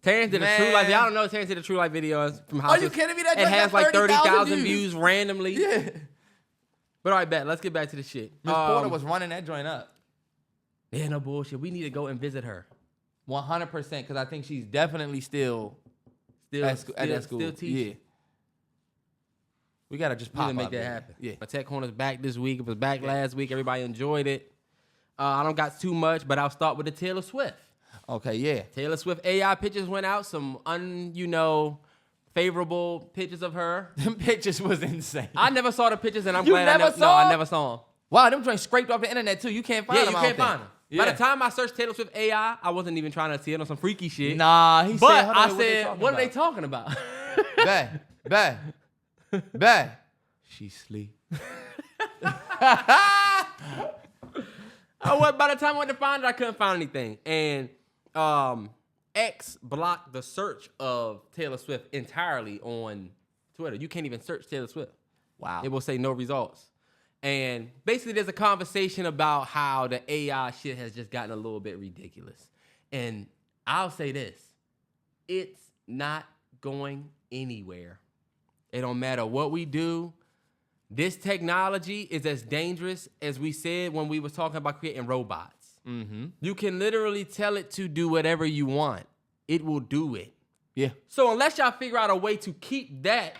Terrance did a true life. Y'all don't know Terrance did a true life video from houses. Are you kidding me? That it has like 30,000 views randomly. Yeah. But all right, bet. Let's get back to the shit. Miss Porter was running that joint up. Yeah, no bullshit. We need to go and visit her. 100%, because I think she's definitely still at that school. Still teaching. Yeah. We gotta just pop up. Make that happen. Yeah. My Tech Corner's back this week. It was back last week. Everybody enjoyed it. I don't got too much, but I'll start with the Taylor Swift. Okay, yeah. Taylor Swift AI pictures went out. Some favorable pictures of her. Them pictures was insane. I never saw the pictures, and I'm glad I never saw them. Wow, them joints scraped off the internet too. You can't find them. Yeah, you can't find them. Yeah. By the time I searched Taylor Swift AI, I wasn't even trying to see it on some freaky shit. Nah, I said, what are they talking about? Bad. She sleep. By the time I went to find it, I couldn't find anything. And X blocked the search of Taylor Swift entirely on Twitter. You can't even search Taylor Swift. Wow. It will say no results. And basically, there's a conversation about how the AI shit has just gotten a little bit ridiculous. And I'll say this. It's not going anywhere. It don't matter what we do. This technology is as dangerous as we said when we was talking about creating robots. Mm-hmm. You can literally tell it to do whatever you want. It will do it. Yeah. So unless y'all figure out a way to keep that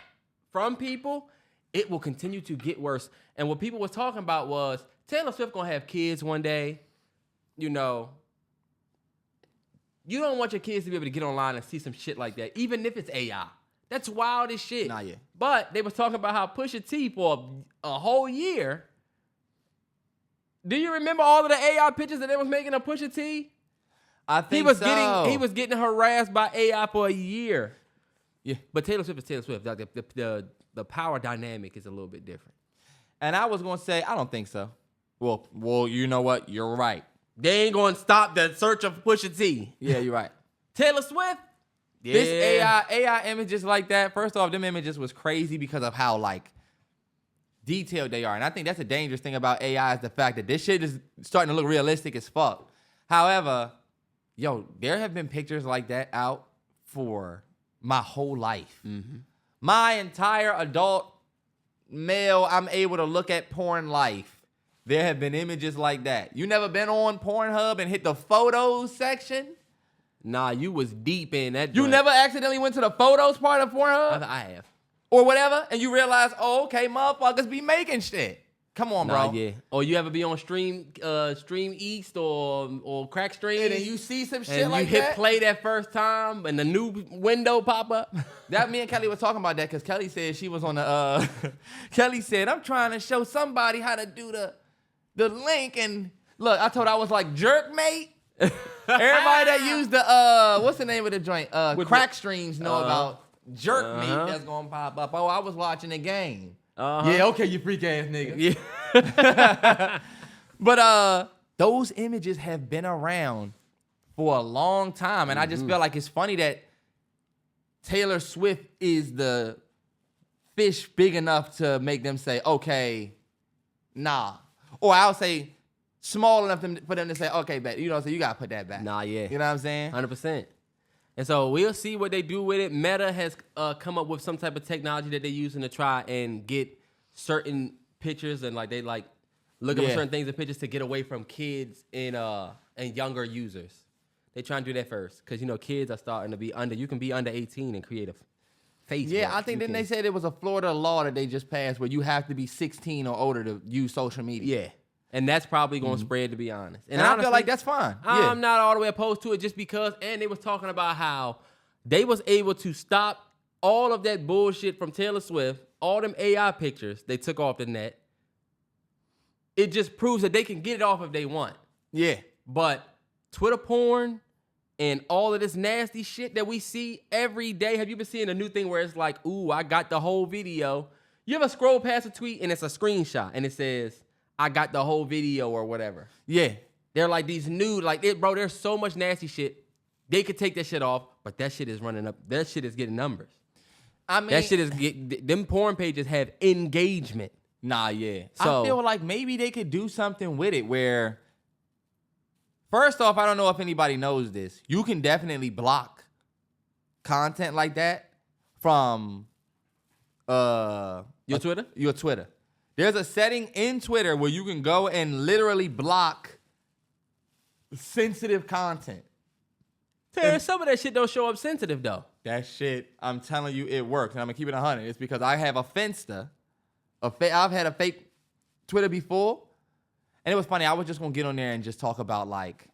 from people, it will continue to get worse. And what people was talking about was Taylor Swift gonna have kids one day. You know, you don't want your kids to be able to get online and see some shit like that, even if it's AI. That's wild as shit. Nah, yeah. But they was talking about how Pusha T for a whole year. Do you remember all of the AI pictures that they was making of Pusha T? I think he was getting harassed by AI for a year. Yeah. But Taylor Swift is Taylor Swift. The power dynamic is a little bit different. And I was gonna say, I don't think so. Well, you know what? You're right. They ain't gonna stop the search of Pusha T. Yeah, you're right. Taylor Swift, Yeah. This AI images like that, first off, them images was crazy because of how, like, detailed they are. And I think that's a dangerous thing about AI is the fact that this shit is starting to look realistic as fuck. However, yo, there have been pictures like that out for my whole life. Mm-hmm. My entire adult male, I'm able to look at porn life. There have been images like that. You never been on Pornhub and hit the photos section? Nah, you was deep in that. You joint. never accidentally went to the photos part of Pornhub? I have. Or whatever, and you realize, oh, okay, motherfuckers be making shit. Come on, bro. Yeah. Or you ever be on Stream East or Crack Stream, And then you see some shit and like you hit that. play that first time, and the new window pop up. That me and Kelly were talking about that because Kelly said she was on the. Kelly said, I'm trying to show somebody how to do the link, and look, I told her I was like Jerkmate. Everybody that used the what's the name of the joint? Crack streams know about Jerkmate that's gonna pop up. Oh, I was watching the game. Yeah, okay, you freak ass nigga. Yeah. But those images have been around for a long time, and I just feel like it's funny that Taylor Swift is the fish big enough to make them say, okay, nah. Or I'll say small enough for them to say, okay, bet. You know, so you gotta put that back. Nah, yeah. You know what I'm saying? 100%. And so we'll see what they do with it. Meta has come up with some type of technology that they're using to try and get certain pictures and like they like looking for certain things in pictures to get away from kids and younger users. They try and do that first because, you know, kids are starting to be you can be under 18 and create a Facebook. Yeah, I think then they said it was a Florida law that they just passed where you have to be 16 or older to use social media. Yeah. And that's probably going to spread, to be honest. And honestly, I feel like that's fine. I'm not all the way opposed to it just because, and they was talking about how they was able to stop all of that bullshit from Taylor Swift, all them AI pictures they took off the net. It just proves that they can get it off if they want. Yeah. But Twitter porn and all of this nasty shit that we see every day. Have you been seeing a new thing where it's like, ooh, I got the whole video? You ever scroll past a tweet and it's a screenshot and it says, I got the whole video or whatever. Yeah. They're like these nude, like, bro, there's so much nasty shit. They could take that shit off, but that shit is running up. That shit is getting numbers. I mean, that shit is them porn pages have engagement. Nah, yeah. So, I feel like maybe they could do something with it where, first off, I don't know if anybody knows this. You can definitely block content like that from your Twitter? Your Twitter. There's a setting in Twitter where you can go and literally block sensitive content. Terrance, some of that shit don't show up sensitive, though. That shit, I'm telling you, it works. And I'm going to keep it 100. It's because I have a Finsta. I've had a fake Twitter before. And it was funny. I was just going to get on there and just talk about, like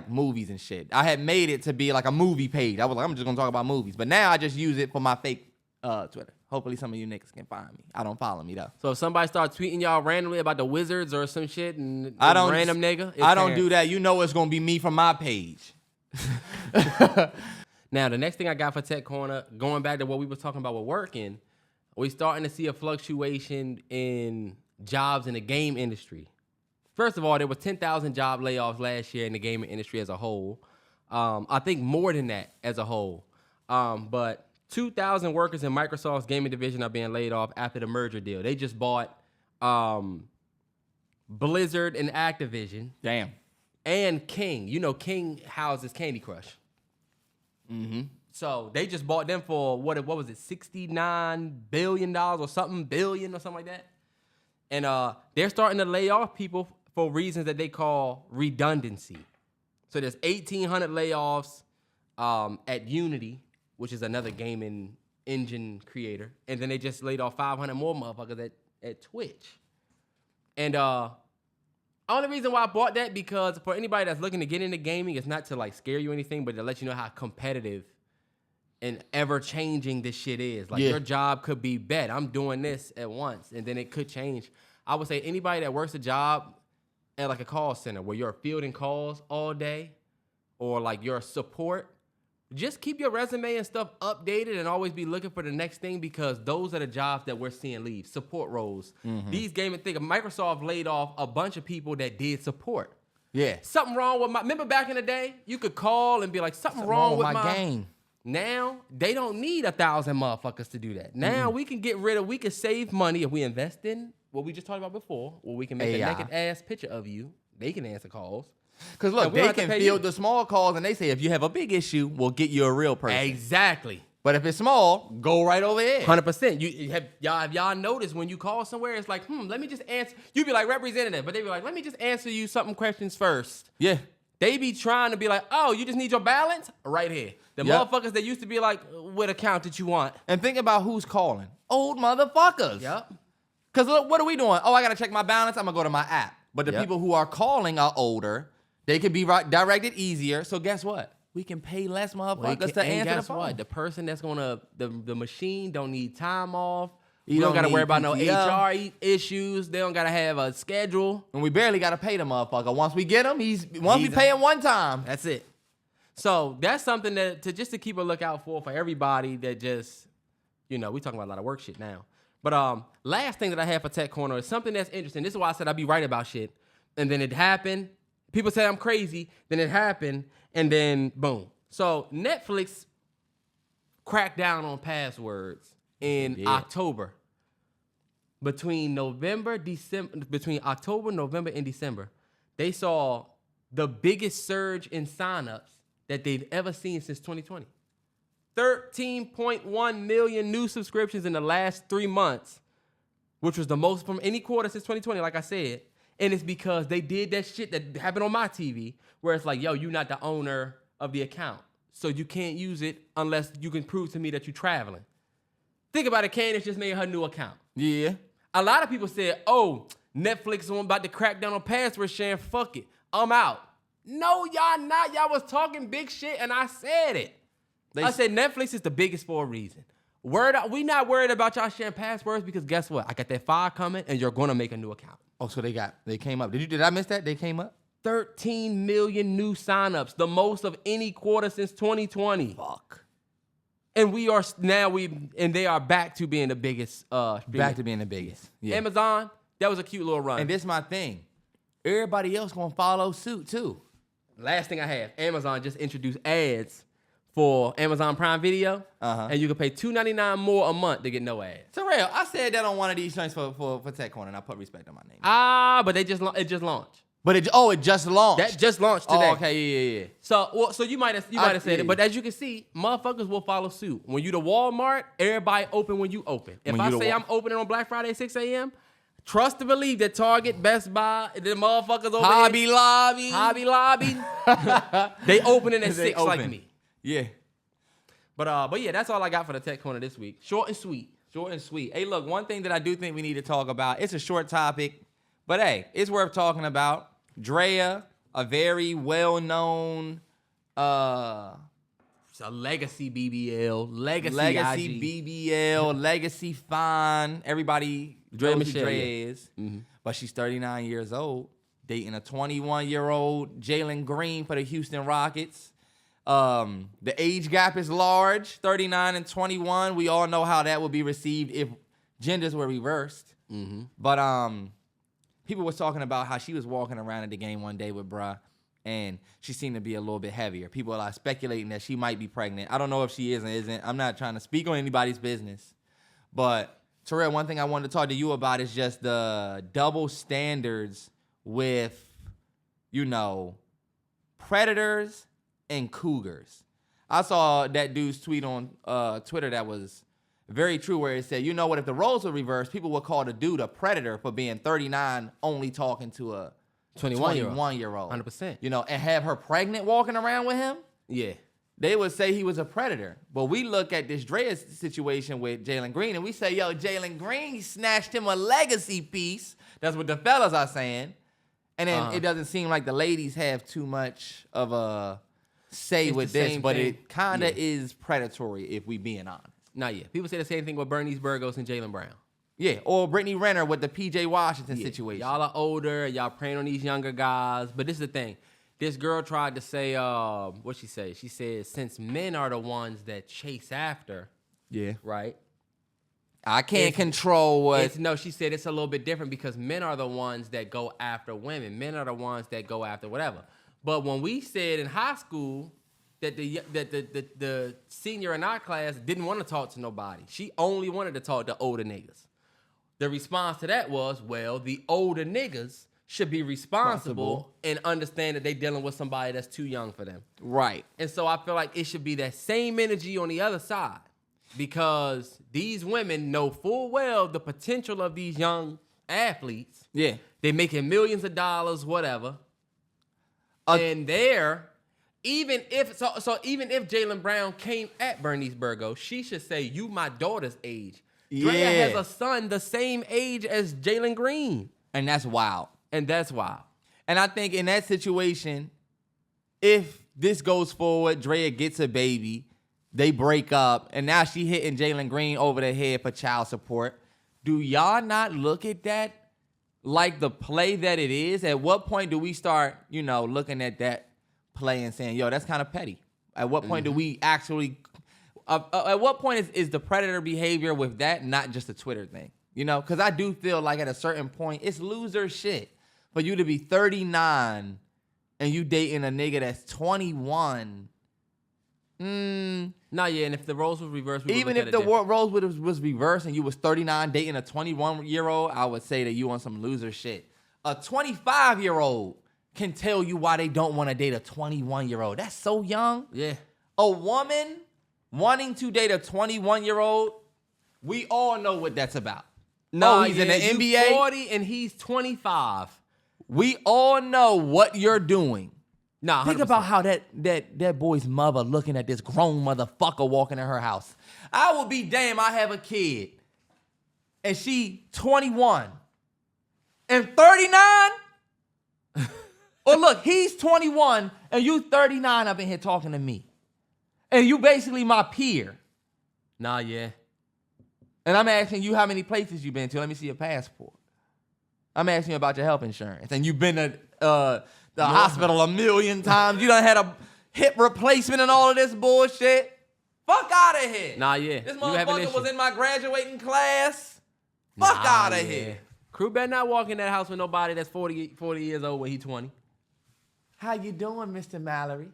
movies and shit. I had made it to be like a movie page. I was like, I'm just going to talk about movies. But now I just use it for my fake Twitter. Hopefully some of you niggas can find me. I don't follow me, though. So if somebody starts tweeting y'all randomly about the Wizards or some shit and I don't, random nigga, I don't do that. You know it's going to be me from my page. Now, the next thing I got for Tech Corner, going back to what we were talking about with working, we're starting to see a fluctuation in jobs in the game industry. First of all, there was 10,000 job layoffs last year in the gaming industry as a whole. I think more than that as a whole. But 2,000 workers in Microsoft's gaming division are being laid off after the merger deal. They just bought Blizzard and Activision. Damn. And King. You know, King houses Candy Crush. Mm-hmm. So they just bought them for, what was it, $69 billion or something, billion or something like that. And they're starting to lay off people for reasons that they call redundancy. So there's 1,800 layoffs at Unity, which is another gaming engine creator. And then they just laid off 500 more motherfuckers at Twitch. And only reason why I bought that, because for anybody that's looking to get into gaming, it's not to like scare you or anything, but to let you know how competitive and ever-changing this shit is. Like, your job could be bet. I'm doing this at once, and then it could change. I would say anybody that works a job at like a call center where you're fielding calls all day, or like your support, just keep your resume and stuff updated and always be looking for the next thing, because those are the jobs that we're seeing leave. Support roles. These gaming things, Microsoft laid off a bunch of people that did support. Yeah. Something wrong with my. Remember back in the day, you could call and be like, something wrong with my game. Now they don't need 1,000 motherfuckers to do that. Now we can we can save money if we invest in what we just talked about before, or we can make AI. a naked ass picture of you. They can answer calls. Because look, we don't they have to can pay field you. the small calls, and they say if you have a big issue, we'll get you a real person. Exactly. But if it's small, go right over there. 100%. You have y'all noticed when you call somewhere, it's like, let me just answer. You be like representative, but they be like, let me just answer you something questions first. Yeah. They be trying to be like, oh, you just need your balance? Right here. The motherfuckers that used to be like, what account did you want? And think about who's calling. Old motherfuckers. Yep. Because look, what are we doing? Oh, I got to check my balance. I'm going to go to my app. But the people who are calling are older. They could be directed easier. So guess what? We can pay less motherfuckers to answer the phone. What? The person that's gonna the machine don't need time off. You We don't gotta need worry about no PTO. HR issues. They don't gotta have a schedule. And we barely got to pay the motherfucker. Once we get him, we He's- pay him one time. That's it. So that's something that to keep a lookout for everybody that just, we talking about a lot of work shit now. But last thing that I have for Tech Corner is something that's interesting. This is why I said I'd be right about shit. And then it happened. People say I'm crazy. Then it happened. And then boom. So Netflix cracked down on passwords in October. Between October, November, and December, they saw the biggest surge in signups that they've ever seen since 2020. 13.1 million new subscriptions in the last 3 months, which was the most from any quarter since 2020, like I said. And it's because they did that shit that happened on my TV, where it's like, yo, you're not the owner of the account, so you can't use it unless you can prove to me that you're traveling. Think about it, Candace just made her new account. Yeah. A lot of people said, oh, Netflix is about to crack down on password sharing, fuck it, I'm out. No, y'all not. Y'all was talking big shit, and I said it. I said Netflix is the biggest for a reason. We not worried about y'all sharing passwords because guess what? I got that file coming, and you're gonna make a new account. Oh, so they came up. Did I miss that? They came up? 13 million new signups, the most of any quarter since 2020. Fuck. And they are back to being the biggest. Back to being the biggest. Yeah. Amazon, that was a cute little run. And this is my thing. Everybody else gonna follow suit too. Last thing I have, Amazon just introduced ads for Amazon Prime Video, and you can pay $2.99 more a month to get no ads. Terrell, I said that on one of these joints for Tech Corner, and I put respect on my name. But it just launched. But it just launched. That just launched today. Oh, okay, yeah. So you might have said it, but as you can see, motherfuckers will follow suit. When you to Walmart, everybody open when you open. If I say I'm opening on Black Friday at 6 a.m., trust to believe that Target, Best Buy, the motherfuckers over Hobby Lobby, they opening at 6 like me. Yeah. But yeah, that's all I got for the Tech Corner this week. Short and sweet. Short and sweet. Hey, look, one thing that I do think we need to talk about, it's a short topic, but hey, it's worth talking about. Drea, a very well-known It's a legacy BBL, legacy IG. BBL, legacy fine. Everybody Drea knows who Michelle, Drea is. But she's 39 years old, dating a 21-year-old Jalen Green for the Houston Rockets. The age gap is large, 39 and 21. We all know how that would be received if genders were reversed. But people was talking about how she was walking around at the game one day with bruh, and she seemed to be a little bit heavier. People are like speculating that she might be pregnant. I don't know if she is or isn't. I'm not trying to speak on anybody's business. But Terrell, one thing I wanted to talk to you about is just the double standards with, predators and cougars. I saw that dude's tweet on Twitter that was very true, where it said, if the roles were reversed, people would call the dude a predator for being 39, only talking to a 21-year-old. 100%. And have her pregnant walking around with him. Yeah. They would say he was a predator. But we look at this Drea situation with Jalen Green, and we say, Jalen Green snatched him a legacy piece. That's what the fellas are saying. And then it doesn't seem like the ladies have too much of a say with this, but it kind of is predatory if we being honest. Not yet. People say the same thing with Bernice Burgos and Jaylen Brown. Yeah, or Brittany Renner with the P.J. Washington situation. Y'all are older, y'all preying on these younger guys. But this is the thing. This girl tried to say, what'd she say? She said, since men are the ones that chase after, Yeah. right? I can't control what. No, she said it's a little bit different because men are the ones that go after women. Men are the ones that go after whatever. But when we said in high school that the senior in our class didn't want to talk to nobody, she only wanted to talk to older niggas. The response to that was, well, the older niggas should be responsible and understand that they dealing with somebody that's too young for them. Right. And so I feel like it should be that same energy on the other side because these women know full well the potential of these young athletes. Yeah. They're making millions of dollars, whatever. And they're, even if Jaylen Brown came at Bernice Burgos, she should say, you my daughter's age. Drea has a son the same age as Jalen Green. And that's wild. And that's wild. And I think in that situation, if this goes forward, Drea gets a baby, they break up, and now she hitting Jalen Green over the head for child support. Do y'all not look at that like the play that it is? At what point do we start, looking at that play and saying, yo, that's kind of petty? At what point do we actually... at what point is the predator behavior with that not just a Twitter thing? Because I do feel like at a certain point, it's loser shit for you to be 39 and you dating a nigga that's 21. And if the roles was reversed, Even if the roles was reversed and you was 39 dating a 21-year-old, I would say that you on some loser shit. A 25-year-old can tell you why they don't want to date a 21-year-old. That's so young. Yeah. A woman wanting to date a 21-year-old, we all know what that's about. No, he's in the NBA. 40 and he's 25. We all know what you're doing. Nah, 100%. Think about how that boy's mother looking at this grown motherfucker walking in her house. I will be damned, I have a kid, and she 21 and 39. Or look, he's 21 and you 39 up in here talking to me. And you basically my peer. Nah, yeah. And I'm asking you how many places you been to. Let me see your passport. I'm asking you about your health insurance. And you've been to the hospital a million times. You done had a hip replacement and all of this bullshit. Fuck out of here. Nah, yeah. This motherfucker was in my graduating class. Fuck out of here. Crew better not walk in that house with nobody that's 40 years old when he 20. How you doing, Mr. Mallory?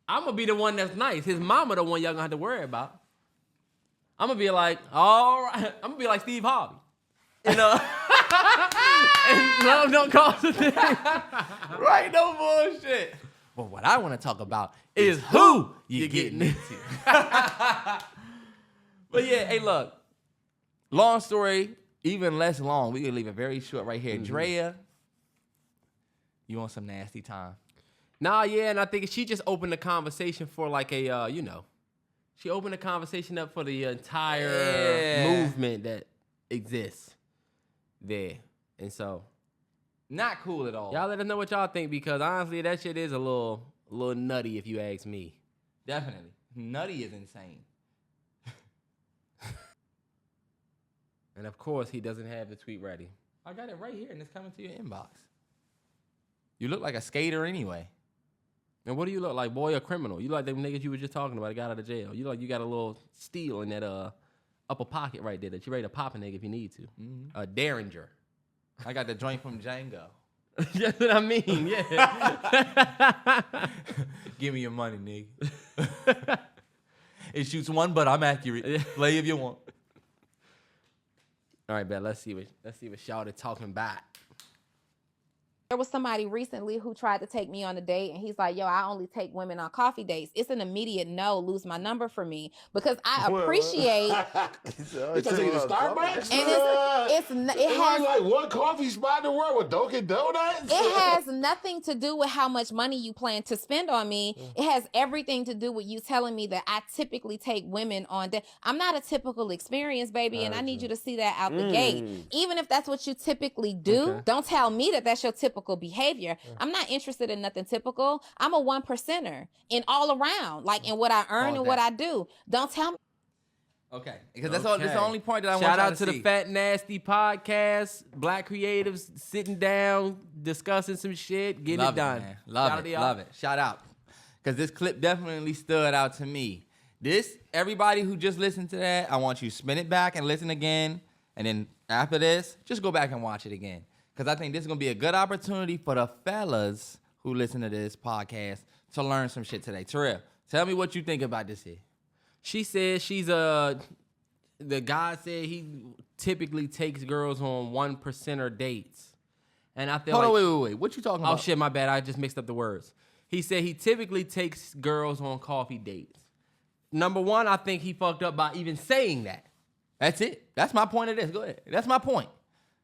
I'm going to be the one that's nice. His mama the one y'all going to have to worry about. I'm going to be like, all right. I'm going to be like Steve Harvey. And love don't cost a thing. Right, no bullshit. But what I want to talk about is who you getting into. But yeah, hey, look. Long story, even less long. We can leave it very short right here. Drea, you want some nasty time? Nah, yeah, and I think she just opened the conversation for like a, she opened the conversation up for the entire movement that exists there. And so, not cool at all. Y'all let us know what y'all think because honestly, that shit is a little nutty if you ask me. Definitely. Nutty is insane. And of course, he doesn't have the tweet ready. I got it right here and it's coming to your inbox. You look like a skater anyway. And what do you look like, boy, or criminal? You like them niggas you were just talking about that got out of jail. You like you got a little steel in that upper pocket right there that you ready to pop a nigga if you need to. Mm-hmm. A Derringer. I got the joint from Django. That's what I mean, yeah. Give me your money, nigga. It shoots one, but I'm accurate. Play if you want. All right, bet. Let's see what Shawty talking about. There was somebody recently who tried to take me on a date, and he's like, yo, I only take women on coffee dates. It's an immediate no, lose my number for me, because I appreciate It's a Starbucks? and it has like one coffee spot in the world with Dunkin' Donuts? it has nothing to do with how much money you plan to spend on me. It has everything to do with you telling me that I typically take women on dates. I'm not a typical experience, baby, and I need you to see that out the gate. Even if that's what you typically do, don't tell me that that's your typical behavior. I'm not interested in nothing typical. I'm a 1%er in all around, like in what I earn and what I do. Don't tell me. Okay, because that's the only point that I want Shout y'all out to see. the Fat Nasty Podcast. Black creatives sitting down, discussing some shit, getting it done. Man. Love it. Shout out. Because this clip definitely stood out to me. Everybody who just listened to that, I want you to spin it back and listen again. And then after this, just go back and watch it again. Because I think this is going to be a good opportunity for the fellas who listen to this podcast to learn some shit today. Terrell, tell me what you think about this here. She said the guy said he typically takes girls on 1%er dates. And I feel Wait. What you talking about? Oh, shit, my bad. I just mixed up the words. He said he typically takes girls on coffee dates. Number one, I think he fucked up by even saying that. That's it. That's my point of this. Go ahead. That's my point.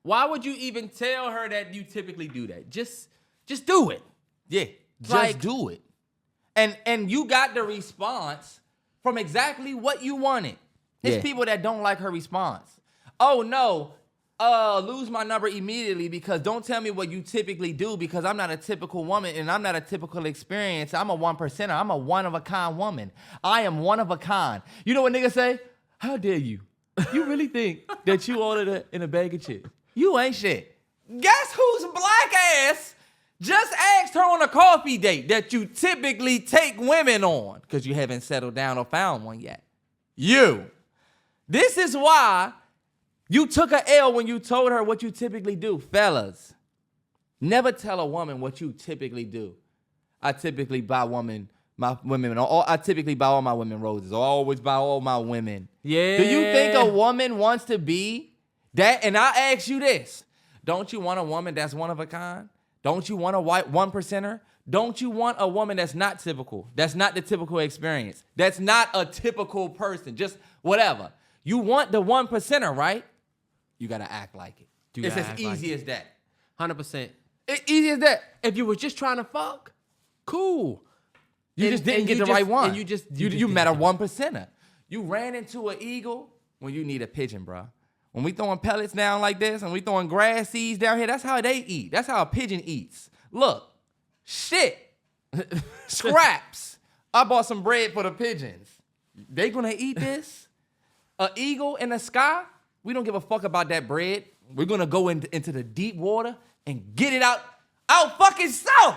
Why would you even tell her that you typically do that? Just do it. Yeah, just do it. And you got the response from exactly what you wanted. It's people that don't like her response. Oh, no, lose my number immediately because don't tell me what you typically do because I'm not a typical woman and I'm not a typical experience. I'm a 1%er. I'm a one-of-a-kind woman. I am one of a kind. You know what niggas say? How dare you? You really think that you ordered it in a bag of chips? You ain't shit. Guess whose black ass just asked her on a coffee date that you typically take women on because you haven't settled down or found one yet? You. This is why you took a L when you told her what you typically do. Fellas, never tell a woman what you typically do. I typically buy I typically buy all my women roses. I always buy all my women. Yeah. Do you think a woman wants to be that? And I ask you this. Don't you want a woman that's one of a kind? Don't you want a white 1%er? Don't you want a woman that's not typical? That's not the typical experience. That's not a typical person. Just whatever. You want the 1%er, right? You got to act like it. It's as easy as that. 100%. It's easy as that. If you were just trying to fuck, cool. You just didn't get the right one. And you met a 1%er. You ran into an eagle when you need a pigeon, bro. When we throwing pellets down like this and we throwing grass seeds down here, that's how they eat. That's how a pigeon eats. Look, shit, scraps. I bought some bread for the pigeons. They gonna eat this? An eagle in the sky? We don't give a fuck about that bread. We're gonna go into the deep water and get it out fucking south.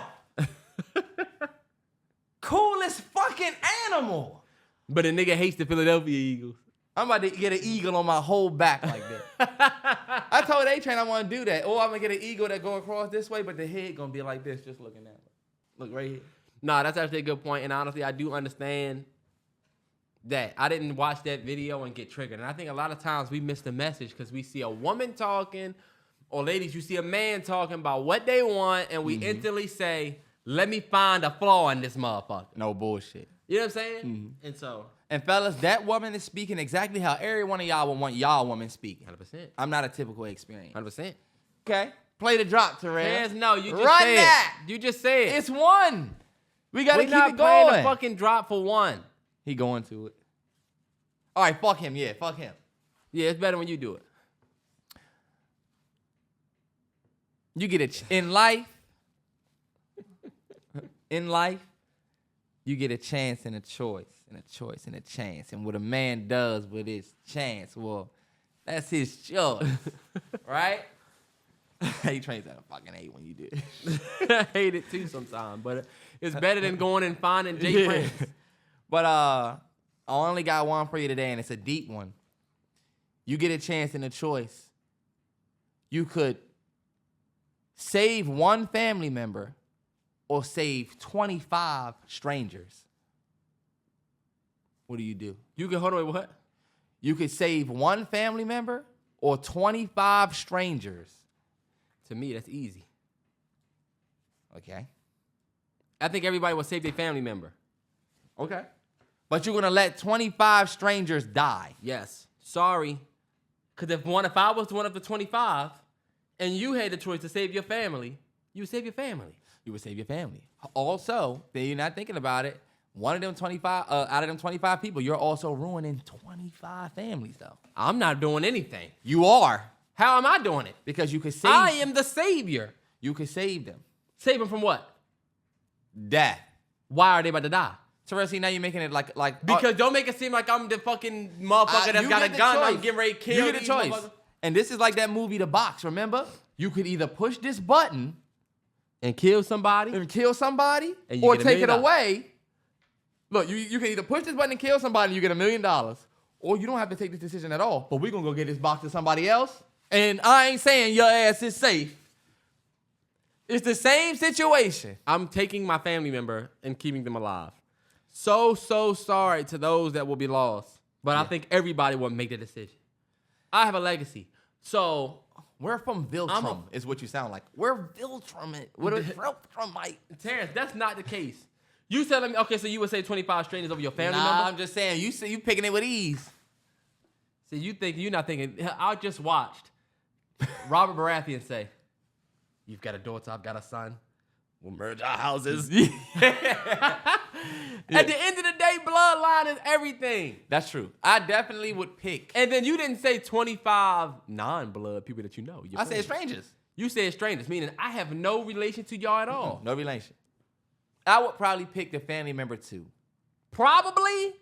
Coolest fucking animal. But a nigga hates the Philadelphia Eagles. I'm about to get an eagle on my whole back like that. I told A-Train I want to do that. Or I'm going to get an eagle that go across this way, but the head going to be like this, just looking at me. Look right here. Nah, that's actually a good point. And honestly, I do understand that. I didn't watch that video and get triggered. And I think a lot of times we miss the message because we see a woman talking, or ladies, you see a man talking about what they want, and we instantly say, let me find a flaw in this motherfucker. No bullshit. You know what I'm saying? And And fellas, that woman is speaking exactly how every one of y'all would want y'all woman speaking. 100%. I'm not a typical experience. 100%. Okay. Play the drop, Terrell. Hands no, you just Run said. that. You just said. It's one. We got to keep not it playing going. the fucking drop for one. He going to it. All right, fuck him. Yeah, fuck him. Yeah, it's better when you do it. You get in life, you get a chance and a choice, and a choice and a chance. And what a man does with his chance, well, that's his choice, right? He trains at a fucking 8 when you do it. I hate it too sometimes, but it's better than going and finding Jay Prince. But I only got one for you today, and it's a deep one. You get a chance and a choice. You could save one family member or save 25 strangers. What do? You can, hold on, wait, what? You could save one family member or 25 strangers. To me, that's easy. Okay. I think everybody will save their family member. Okay. But you're going to let 25 strangers die. Yes. Sorry. Because if I was one of the 25 and you had the choice to save your family, you would save your family. You would save your family. Also, then you're not thinking about it. One of them 25, out of them 25 people, you're also ruining 25 families, though. I'm not doing anything. You are. How am I doing it? Because you could save. I am the savior. You could save them. Save them from what? Death. Why are they about to die? Terrell, now you're making it like because don't make it seem like I'm the fucking motherfucker that's got a gun and I'm getting ready to kill you get a choice. And this is like that movie The Box, remember? You could either push this button and kill somebody or take it $1 million. away look, you can either push this button and kill somebody and you get $1 million, or you don't have to take this decision at all. But we're going to go get this box to somebody else. And I ain't saying your ass is safe. It's the same situation. I'm taking my family member and keeping them alive. So sorry to those that will be lost. But I think everybody will make the decision. I have a legacy. So we're from Viltrum, is what you sound like. We're Viltrum. What is Viltrum, Mike? Terrance, that's not the case. You telling me, okay, so you would say 25 strangers over your family member? I'm just saying, you picking it with ease. See, you're not thinking, I just watched Robert Baratheon say, you've got a daughter, I've got a son. We'll merge our houses. At the end of the day, bloodline is everything. That's true. I definitely would pick. And then you didn't say 25 non-blood people that you know. I said strangers. You said strangers, meaning I have no relation to y'all at all. No relation. I would probably pick the family member too. Probably?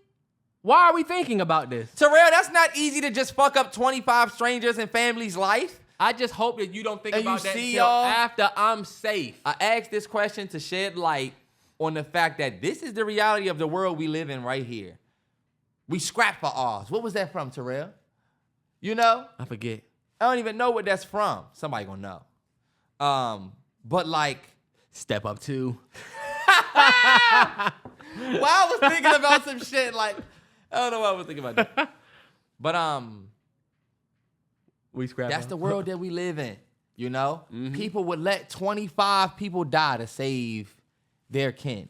Why are we thinking about this? Terrell, that's not easy to just fuck up 25 strangers and family's life. I just hope that you don't think And about you that see, until y'all? after I'm safe. I asked this question to shed light on the fact that this is the reality of the world we live in right here. We scrap for ours. What was that from, Terrell? You know? I forget. I don't even know what that's from. Somebody gonna know. But like, Step Up 2. I was thinking about some shit like, I don't know why I was thinking about that. But We scrap. that's the world that we live in. You know? People would let 25 people die to save their kin.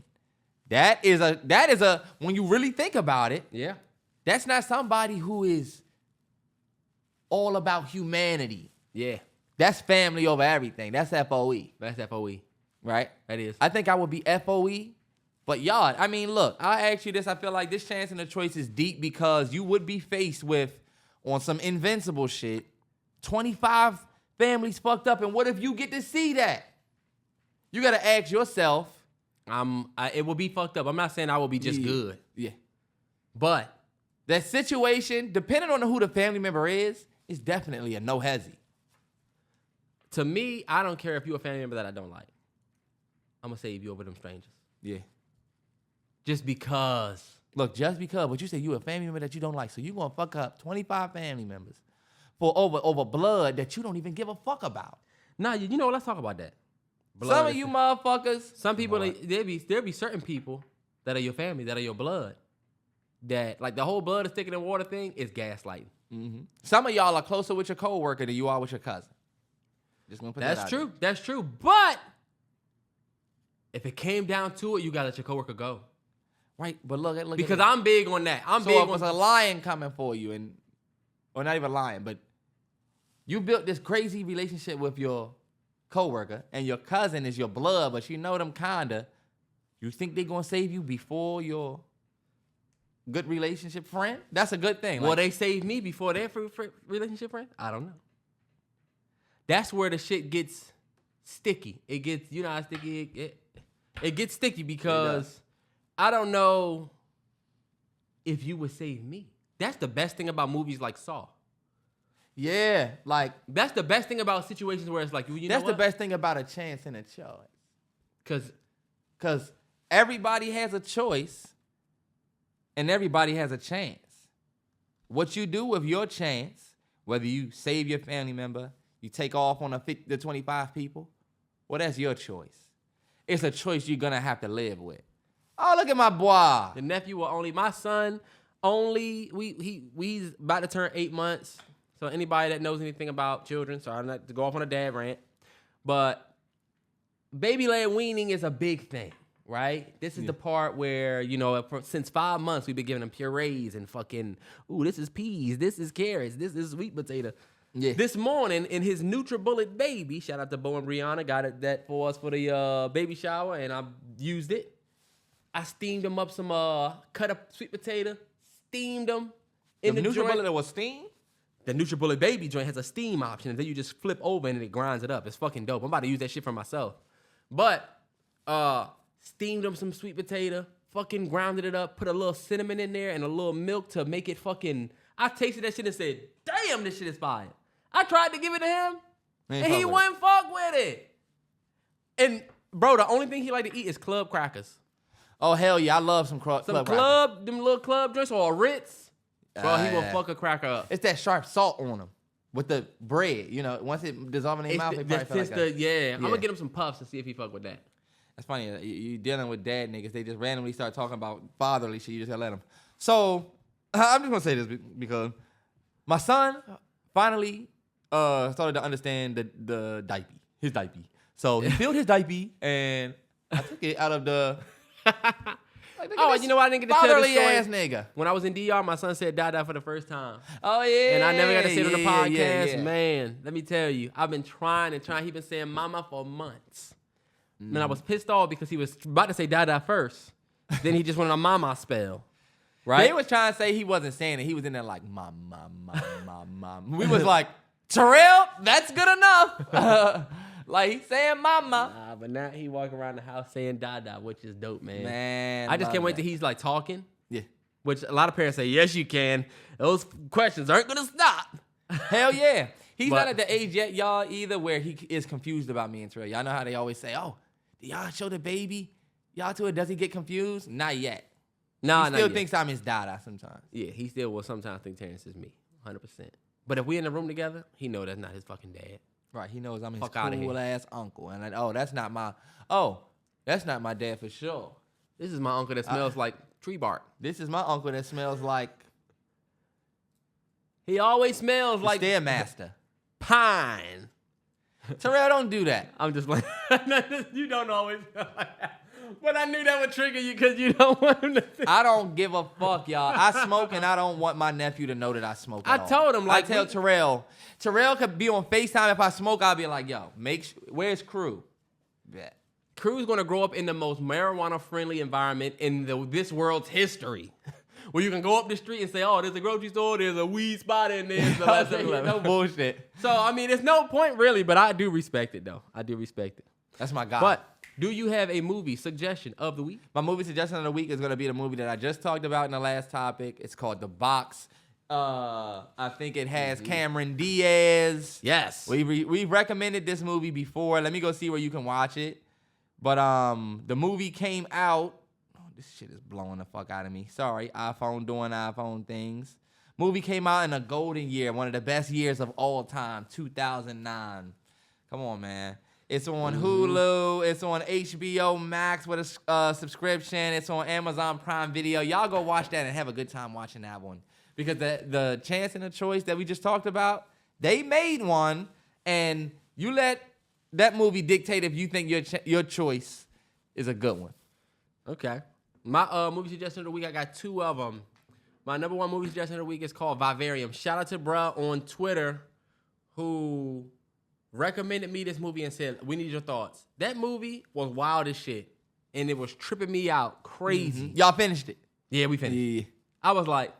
That is a when you really think about it, Yeah. that's not somebody who is all about humanity. Yeah. That's family over everything. That's FOE. That's FOE. Right? That is. I think I would be FOE. But y'all, I mean, look, I ask you this. I feel like this chance and the choice is deep because you would be faced with, on some invincible shit, 25 families fucked up. And what if you get to see that? You got to ask yourself. It will be fucked up. I'm not saying I will be just good. Yeah. But That situation, depending on who the family member is definitely a no hezzy. to me, I don't care if you're a family member that I don't like. I'm going to save you over them strangers. Yeah. Just because. Look, just because, but you say you a family member that you don't like, so you gonna fuck up 25 family members for over blood that you don't even give a fuck about. Nah, you know what? Let's talk about that. Blood Some of is- you motherfuckers. Some people, there'll be certain people that are your family, that are your blood, that, like, the whole blood is thicker than water thing is gaslighting. Mm-hmm. Some of y'all are closer with your coworker than you are with your cousin. Just gonna put that That's out true. there. That's true. But if it came down to it, you gotta let your coworker go. Right, but look Because at I'm big on that. I'm so big if it's on a lion coming for you, or not even a lion, but you built this crazy relationship with your coworker, and your cousin is your blood, but you know them kinda. You think they gonna save you before your good relationship friend? That's a good thing. Will Like, they save me before their relationship friend? I don't know. That's where the shit gets sticky. It gets, you know how sticky it gets sticky because I don't know if you would save me. That's the best thing about movies like Saw. yeah, like That's the best thing about situations where it's like, you know that's the what? best thing about a chance and a choice. Because Because everybody has a choice and everybody has a chance. What you do with your chance, whether you save your family member, you take off on the 25 people, well, that's your choice. It's a choice you're going to have to live with. Oh, look at my boy. the nephew will only, my son only, he's about to turn 8 months. So anybody that knows anything about children, so I'm not to go off on a dad rant, but baby-led weaning is a big thing, right? This is the part where, you know, since 5 months, we've been giving them purees and fucking, ooh, this is peas, this is carrots, this is sweet potato. Yeah. This morning, in his NutriBullet baby, shout out to Bo and Brianna, got that for us for the baby shower, and I used it. I steamed them up some cut up sweet potato, steamed them in the joint. NutriBullet was steam? The NutriBullet baby joint has a steam option, and then you just flip over and it grinds it up. It's fucking dope. I'm about to use that shit for myself. But steamed them some sweet potato, fucking grounded it up, put a little cinnamon in there and a little milk to make it fucking. I tasted that shit and said, damn, this shit is fire. I tried to give it to him, and he wouldn't fuck with it. And, bro, the only thing he like to eat is club crackers. Oh, hell yeah. I love some club crackers. Them little club joints or a Ritz. Bro, he will Yeah. fuck a cracker up. It's that sharp salt on them with the bread. You know, once it dissolves in their mouth, they probably feel like that. Yeah, I'm gonna get him some puffs and see if he fuck with that. That's funny. You dealing with dad niggas. They just randomly start talking about fatherly shit. You just gotta let them. So, I'm just gonna say this because my son finally started to understand the diaper, his diaper. So he filled his diaper and I took it out of the. Like, Oh, you know what? I didn't get to tell the fatherly story. ass nigga. When I was in DR, my son said "Dada" for the first time. Oh yeah. And I never got to say it on the podcast. Yeah. Man, let me tell you, I've been trying and trying. He been saying "mama" for months. And I was pissed off because he was about to say "Dada" first. Then he just went on a "mama" spell. Right? They was trying to say he wasn't saying it. He was in there like mom. We was like, Terrell, that's good enough. Like he's saying mama. Nah, but now he walking around the house saying "Dada," which is dope, man. Man, I just can't wait that. till he's like talking. Yeah. Which a lot of parents say, yes, you can. Those questions aren't gonna stop. Hell yeah. He's But- not at the age yet, y'all, either, where he is confused about me and Terrell. Y'all know how they always say, oh, did y'all show the baby? Y'all to it, does he get confused? Not yet. Nah, He not still yet. thinks I'm his dada sometimes. Yeah, he still will sometimes think Terrance is me, 100%. But if we in the room together, he know that's not his fucking dad. Right, he knows I'm his Fuck outta here. cool-ass uncle. And that's not my dad for sure. This is my uncle that smells like tree bark. This is my uncle that smells like He always smells like like Stairmaster. pine. Terrell, don't do that. I'm just like, you don't always smell like that. But I knew that would trigger you because you don't want him to think. I don't give a fuck, y'all. I smoke and I don't want my nephew to know that I smoke at I all. told him, like, I tell Terrell could be on FaceTime. If I smoke, I'll be like, yo, where's Crew? Bet. Crew's gonna grow up in the most marijuana-friendly environment in this world's history. Where you can go up the street and say, oh, there's a grocery store, there's a weed spot, and there's the last 7-Eleven. No bullshit. So, I mean, there's no point really, but I do respect it, though. I do respect it. That's my guy. But do you have a movie suggestion of the week? My movie suggestion of the week is going to be the movie that I just talked about in the last topic. It's called The Box. I think it has Cameron Diaz. Yes. We've recommended this movie before. Let me go see where you can watch it. But the movie came out. Oh, this shit is blowing the fuck out of me. Sorry, iPhone doing iPhone things. Movie came out in a golden year, one of the best years of all time, 2009. Come on, man. It's on Hulu. It's on HBO Max with a subscription. It's on Amazon Prime Video. Y'all go watch that and have a good time watching that one. Because the chance and the choice that we just talked about, they made one, and you let that movie dictate if you think your choice is a good one. Okay. My movie suggestion of the week, I got 2 of them. My number 1 movie suggestion of the week is called Vivarium. Shout out to bruh on Twitter who recommended me this movie and said, we need your thoughts. That movie was wild as shit, and it was tripping me out crazy. Y'all finished it? Yeah, we finished. Yeah. I was like,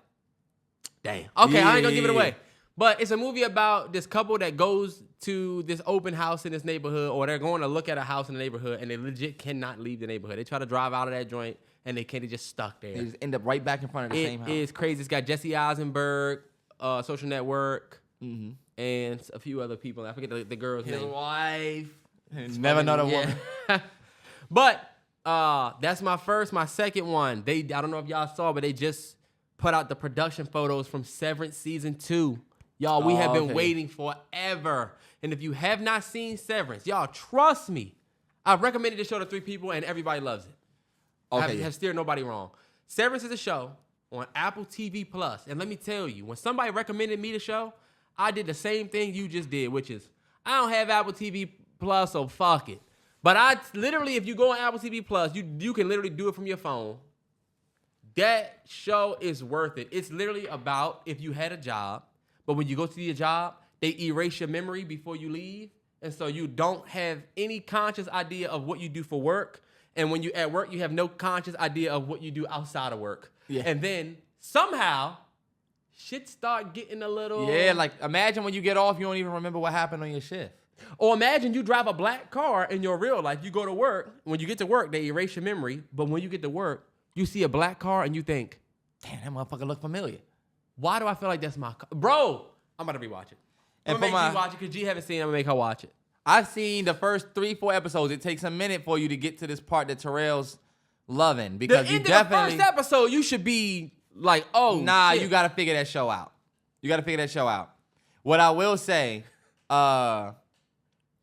damn. Okay, I ain't gonna give it Yeah. away. But it's a movie about this couple that goes to this open house in this neighborhood, or they're going to look at a house in the neighborhood, and they legit cannot leave the neighborhood. They try to drive out of that joint, and they can't. They just stuck there. They just end up right back in front of the same house. It is crazy. It's got Jesse Eisenberg, Social Network, and a few other people. I forget the girl's His name. wife. Never another woman. But that's my second one. I don't know if y'all saw, but they just put out the production photos from Severance season 2. Y'all, we have been waiting forever. And if you have not seen Severance, y'all, trust me. I've recommended this show to 3 people, and everybody loves it. I have steered nobody wrong. Severance is a show on Apple TV+. And let me tell you, when somebody recommended me the show, I did the same thing you just did, which is, I don't have Apple TV+, so fuck it. But I literally, if you go on Apple TV+, you can literally do it from your phone. That show is worth it. It's literally about if you had a job, but when you go to your job, they erase your memory before you leave. And so you don't have any conscious idea of what you do for work. And when you at work, you have no conscious idea of what you do outside of work. Yeah. And then somehow, shit start getting a little... Yeah, like imagine when you get off, you don't even remember what happened on your shift. Or imagine you drive a black car in your real life. You go to work. When you get to work, they erase your memory. But when you get to work, you see a black car and you think, Damn, that motherfucker look familiar. why do I feel like that's my car? Bro, I'm about to rewatch it. I'm And going to for make G watch it because G haven't seen it. I'm going to make her watch it. I've seen the first 3-4 episodes. It takes a minute for you to get to this part that Terrell's loving because The you end of definitely the first episode, you should be like, oh, nah. shit. You got to figure that show out. What I will say,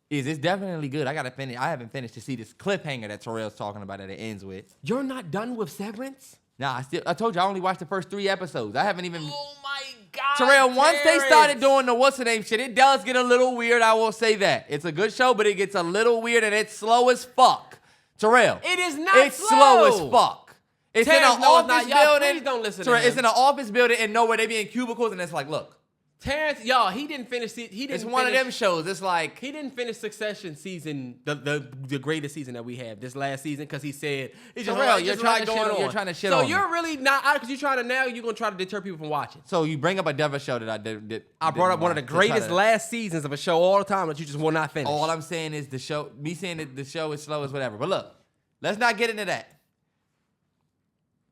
is it's definitely good. I gotta finish. I haven't finished to see this cliffhanger that Terrell's talking about that it ends with. You're not done with Severance? Nah, I told you I only watched the first 3 episodes. I haven't even. Oh my God, Terrell, once they Terrance. started doing the what's the name shit, it does get a little weird. I will say that it's a good show, but it gets a little weird and it's slow as fuck. Terrell, It is not it's slow as fuck. It's in Terrance, an no, it's office not. Y'all, building. please don't listen to Terrell, him. it's in an office building and nowhere they be in cubicles and it's like, look, Terrance, y'all, he didn't finish. He didn't. it's one of them shows. It's like He didn't finish Succession season, the greatest season that we have this last season, because he said it's just Terrell, just you're a trying lot to shit going on- you're on. trying to shit so on me. you're really not because you're trying to now you're gonna try to deter people from watching. so. You bring up a Denver show that I did. I brought up one of the to try greatest to- last seasons of a show all the time that you just will not finish. All I'm saying is the show. Me saying that the show is slow is whatever. But look, let's not get into that.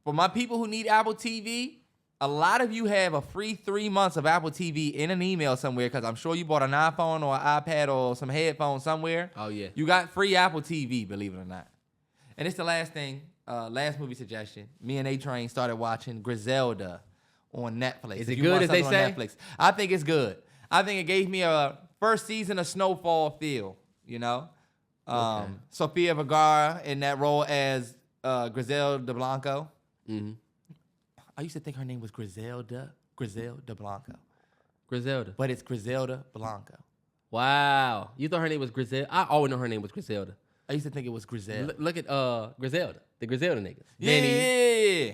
For my people who need Apple TV, a lot of you have a free 3 months of Apple TV in an email somewhere because I'm sure you bought an iPhone or an iPad or some headphones somewhere. Oh, yeah. You got free Apple TV, believe it or not. And it's the last thing, last movie suggestion. Me and A-Train started watching Griselda on Netflix. Is it If you good, want as they something on say? Netflix, I think it's good. I think it gave me a first season of Snowfall feel, you know? Okay. Sofia Vergara in that role as Griselda Blanco. Mm-hmm. I used to think her name was Griselda Blanco, Griselda. but it's Griselda Blanco. Wow, you thought her name was Griselda? I always know her name was Griselda. I used to think it was Griselda. Look at Griselda, the Griselda niggas. Yeah.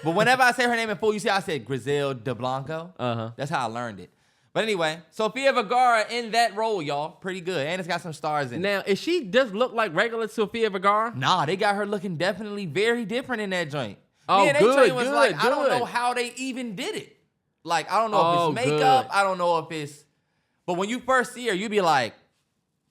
But whenever I say her name in full, you see I said Griselda Blanco. Uh-huh. That's how I learned it. But anyway, Sofia Vergara in that role, y'all, pretty good. And it's got some stars in it. Now, is she does look like regular Sofia Vergara? Nah, they got her looking definitely very different in that joint. Oh, Me and good, A-Train was good, like, I don't good. know how they even did it. Like, I don't know Oh, if it's makeup. good. I don't know if it's... But when you first see her, you be like,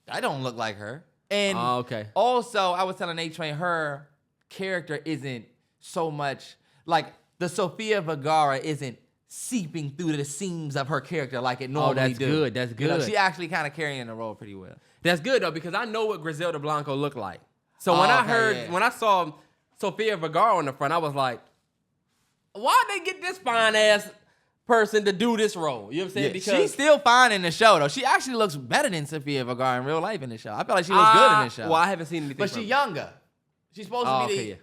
I don't look like her. And Oh, okay. also, I was telling A-Train, her character isn't so much... Like, the Sofia Vergara isn't seeping through the seams of her character like it normally that's do. good, that's You know, good. she actually kind of carrying the role pretty well. That's good though, because I know what Griselda Blanco looked like. So when Oh, I okay, heard, yeah. when I saw Sofia Vergara on the front, I was like, why'd they get this fine ass person to do this role? You know what I'm saying? Yeah, Because she's still fine in the show, though. She actually looks better than Sofia Vergara in real life in the show. I feel like she looks good in the show. Well, I haven't seen anything. But from she's her. younger. She's supposed to be okay, the... yeah.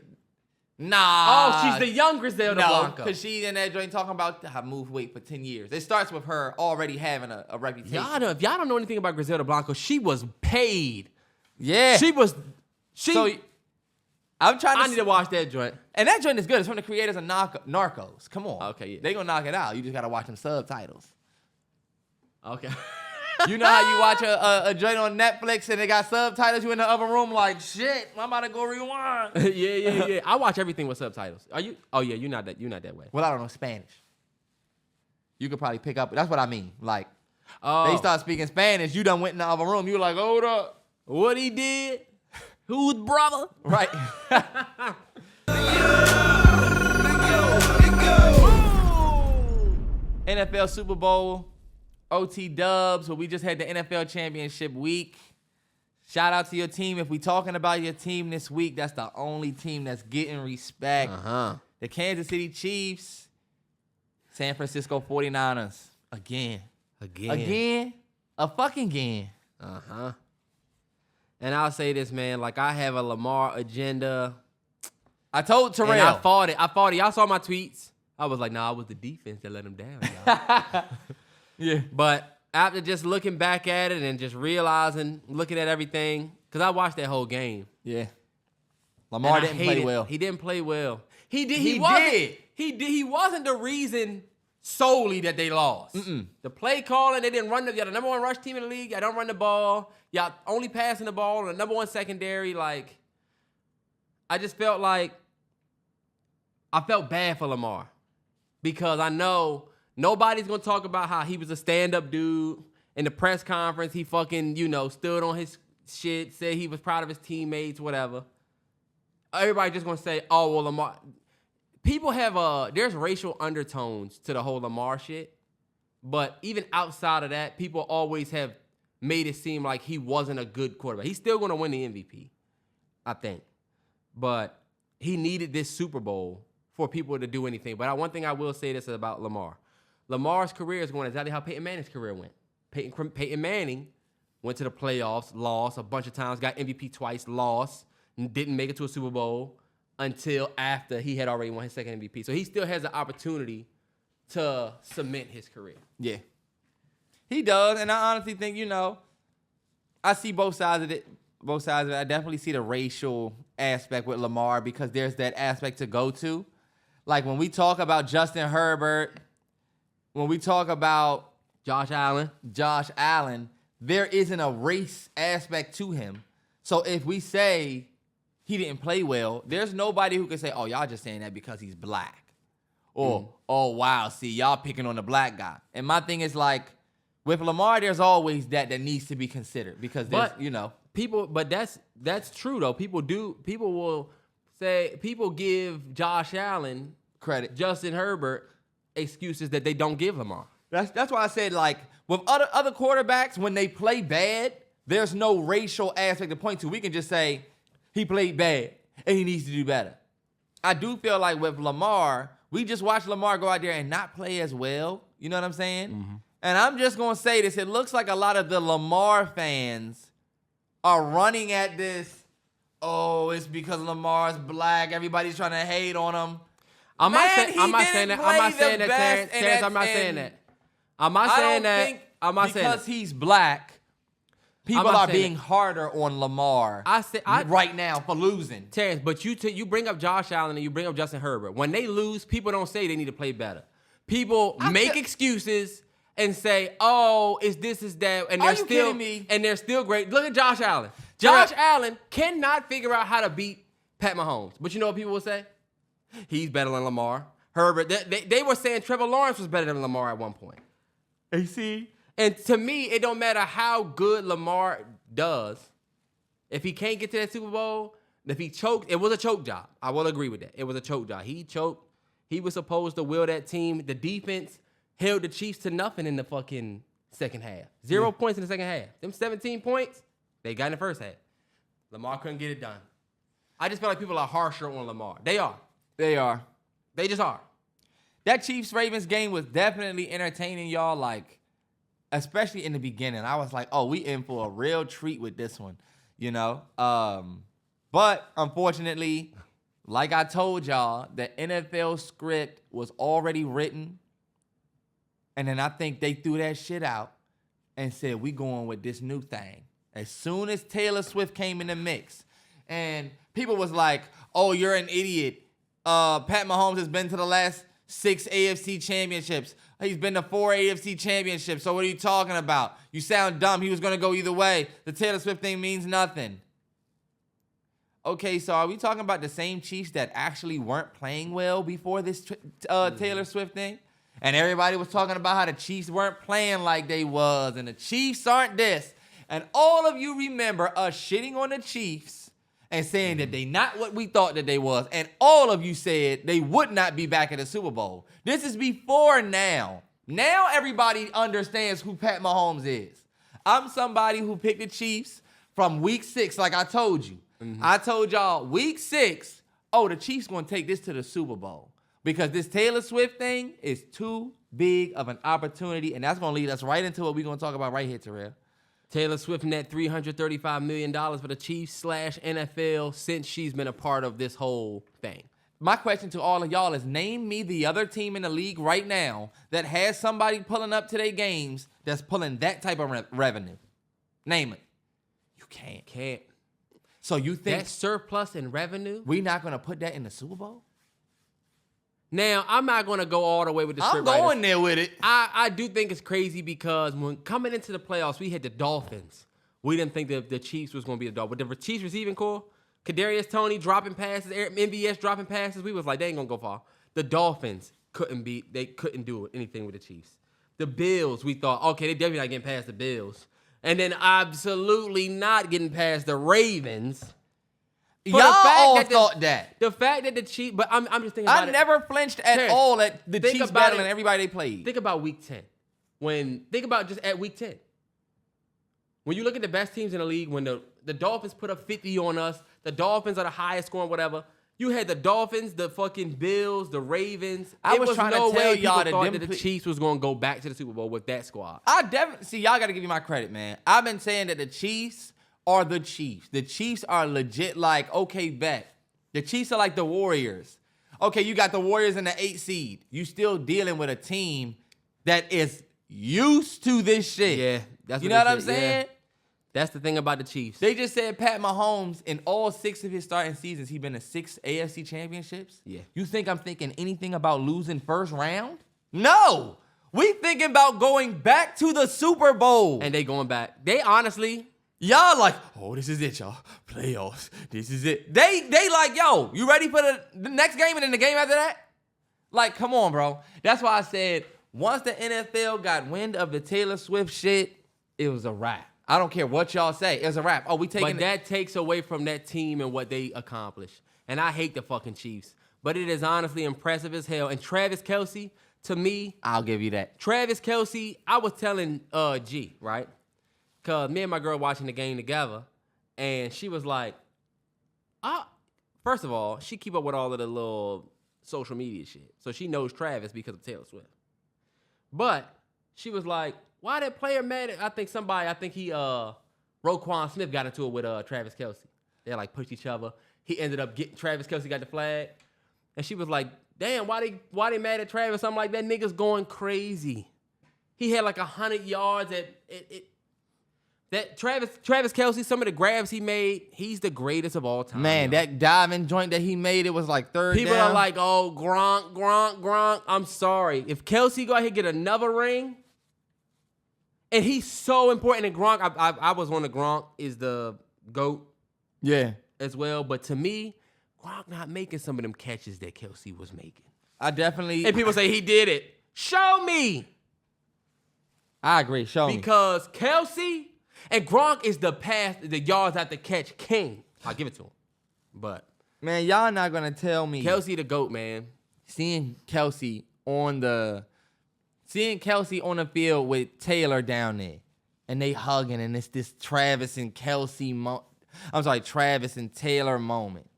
Nah. Oh, she's the young Griselda No, Blanco. because she's in that joint talking about I moved weight for 10 years. It starts with her already having a reputation. If y'all don't know anything about Griselda Blanco, she was paid. Yeah. She So, I'm trying to... I need to watch that joint. And that joint is good. It's from the creators of Narcos. Come on. Okay, yeah. They gonna knock it out. You just gotta watch them subtitles. Okay. You know how you watch a joint on Netflix and they got subtitles, you in the other room like, shit, I'm about to go rewind. yeah. I watch everything with subtitles. Are you? Oh yeah, you're not that way. Well, I don't know Spanish. You could probably pick up. That's what I mean. Like, Oh, they start speaking Spanish, you done went in the other room. You like, hold up. what he did? Who's brother? Right. NFL Super Bowl, OT Dubs, where we just had the NFL Championship week. Shout out to your team. If we talking about your team this week, that's the only team that's getting respect. The Kansas City Chiefs, San Francisco 49ers. Again. A fucking again. And I'll say this, man. Like, I have a Lamar agenda. I told Terrell. And I fought it. Y'all saw my tweets. I was like, nah, it was the defense that let him down, y'all. Yeah. But after just looking back at it and just realizing, looking at everything, because I watched that whole game. Yeah. Lamar and I didn't play hated- well. He didn't play well. He did. He wasn't, did. He wasn't the reason solely that they lost. The play calling, they didn't run y'all the number one rush team in the league. Y'all don't run the ball. Y'all only passing the ball on the number one secondary. Like, I just felt like I felt bad for Lamar because I know nobody's gonna talk about how he was a stand-up dude in the press conference. He fucking, stood on his shit, said he was proud of his teammates, whatever. Everybody just gonna say, oh, well, Lamar. People have there's racial undertones to the whole Lamar shit, but even outside of that, people always have made it seem like he wasn't a good quarterback. He's still gonna win the MVP, I think. But he needed this Super Bowl for people to do anything. But one thing I will say this about Lamar. Lamar's career is going exactly how Peyton Manning's career went. Peyton Manning went to the playoffs, lost a bunch of times, got MVP twice, lost, and didn't make it to a Super Bowl until after he had already won his second MVP. So he still has an opportunity to cement his career. Yeah. He does, and I honestly think, I see both sides of it. I definitely see the racial aspect with Lamar because there's that aspect to go to. Like when we talk about Justin Herbert, when we talk about Josh Allen, there isn't a race aspect to him. So if we say he didn't play well, there's nobody who can say, oh, y'all just saying that because he's black. Or, oh, wow, see, y'all picking on the black guy. And my thing is like, with Lamar, there's always that needs to be considered because there's, people, but that's true though. People will say, people give Josh Allen credit, Justin Herbert excuses that they don't give Lamar. That's why I said, like, with other quarterbacks, when they play bad, there's no racial aspect to point to. We can just say he played bad and he needs to do better. I do feel like with Lamar, we just watched Lamar go out there and not play as well. You know what I'm saying? Mm-hmm. And I'm just going to say this. It looks like a lot of the Lamar fans are running at this, oh, it's because Lamar's black. Everybody's trying to hate on him. I'm not saying that. Terrance, I'm not saying that. I'm not saying that. Because he's black, people are being harder on Lamar right now for losing. Terrance, but you bring up Josh Allen and you bring up Justin Herbert. When they lose, people don't say they need to play better. People make excuses and say, "Oh, is this, is that," and they're still great. Look at Josh Allen. Josh Allen cannot figure out how to beat Pat Mahomes. But you know what people will say? He's better than Lamar. Herbert. They were saying Trevor Lawrence was better than Lamar at one point. AC. And to me, it don't matter how good Lamar does. If he can't get to that Super Bowl, if he choked, it was a choke job. I will agree with that. It was a choke job. He choked. He was supposed to will that team. The defense held the Chiefs to nothing in the fucking second half. 0 points in the second half. Them 17 points, they got in the first half. Lamar couldn't get it done. I just feel like people are harsher on Lamar. They are. They just are. That Chiefs-Ravens game was definitely entertaining, y'all, like, especially in the beginning. I was like, oh, we in for a real treat with this one, But, unfortunately, like I told y'all, the NFL script was already written. And then I think they threw that shit out and said, we going with this new thing. As soon as Taylor Swift came in the mix. And people was like, oh, you're an idiot. Pat Mahomes has been to the last 6 AFC championships. He's been to 4 AFC championships. So what are you talking about? You sound dumb. He was going to go either way. The Taylor Swift thing means nothing. Okay, so are we talking about the same Chiefs that actually weren't playing well before this Taylor Swift thing? And everybody was talking about how the Chiefs weren't playing like they was, and the Chiefs aren't this. And all of you remember us shitting on the Chiefs and saying that they not what we thought that they was. And all of you said they would not be back at the Super Bowl. This is before now. Now everybody understands who Pat Mahomes is. I'm somebody who picked the Chiefs from week 6, like I told you. Mm-hmm. I told y'all week 6, the Chiefs going to take this to the Super Bowl. Because this Taylor Swift thing is too big of an opportunity, and that's going to lead us right into what we're going to talk about right here, Terrell. Taylor Swift net $335 million for the Chiefs/NFL since she's been a part of this whole thing. My question to all of y'all is, name me the other team in the league right now that has somebody pulling up to their games that's pulling that type of revenue. Name it. You can't. So you think that surplus in revenue? We're not going to put that in the Super Bowl? Now, I'm not going to go all the way with the script. I'm going there with it. I do think it's crazy because when coming into the playoffs, we had the Dolphins. We didn't think that the Chiefs was going to be the Dolphins. But the Chiefs receiving core, Kadarius Toney dropping passes, MVS dropping passes, we was like, they ain't going to go far. The Dolphins they couldn't do anything with the Chiefs. The Bills, we thought, okay, they definitely not getting past the Bills. And then absolutely not getting past the Ravens. Y'all all thought that. The fact that the Chiefs, but I'm just thinking about it. I never flinched at all at the Chiefs battling everybody they played. Think about week 10. Think about just at week 10. When you look at the best teams in the league, when the Dolphins put up 50 on us, the Dolphins are the highest scoring, whatever. You had the Dolphins, the fucking Bills, the Ravens. I was trying to no tell way y'all people that thought that the Chiefs was going to go back to the Super Bowl with that squad. I definitely see y'all got to give me my credit, man. I've been saying that the Chiefs are the Chiefs. The Chiefs are legit like, okay, bet. The Chiefs are like the Warriors. Okay, you got the Warriors in the 8th seed. You still dealing with a team that is used to this shit. Yeah, that's you know what I'm saying? Yeah. That's the thing about the Chiefs. They just said Pat Mahomes, in all 6 of his starting seasons, he's been to 6 AFC championships. Yeah. You think I'm thinking anything about losing first round? No. We thinking about going back to the Super Bowl. And they going back. They honestly... Y'all like, oh, this is it, y'all. Playoffs. This is it. They like, yo, you ready for the next game and then the game after that? Like, come on, bro. That's why I said, once the NFL got wind of the Taylor Swift shit, it was a wrap. I don't care what y'all say. It was a wrap. Oh, we taking But that takes away from that team and what they accomplished. And I hate the fucking Chiefs. But it is honestly impressive as hell. And Travis Kelce, to me... I'll give you that. Travis Kelce, I was telling G, right? Because me and my girl watching the game together. And she was like... First of all, she keep up with all of the little social media shit. So she knows Travis because of Taylor Swift. But she was like... Why that player mad at, I think Roquan Smith got into it with Travis Kelce. They like pushed each other. He ended up getting, Travis Kelce got the flag. And she was like, damn, why they mad at Travis? I'm like, that nigga's going crazy. He had like 100 yards that Travis Kelce, some of the grabs he made, he's the greatest of all time. Man, that diving joint that he made, it was like third People down. are like, oh, Gronk. I'm sorry. If Kelce go ahead and get another ring, and he's so important. And Gronk, I was on the Gronk is the GOAT. Yeah. As well. But to me, Gronk not making some of them catches that Kelce was making. I definitely... And people say he did it. Show me. I agree. Show me. Because Kelce and Gronk is the yards after catch king. I'll give it to him. But... Man, y'all not going to tell me... Kelce the GOAT, man. Seeing Kelce on the field with Taylor down there, and they hugging, and it's this Travis and Taylor moment.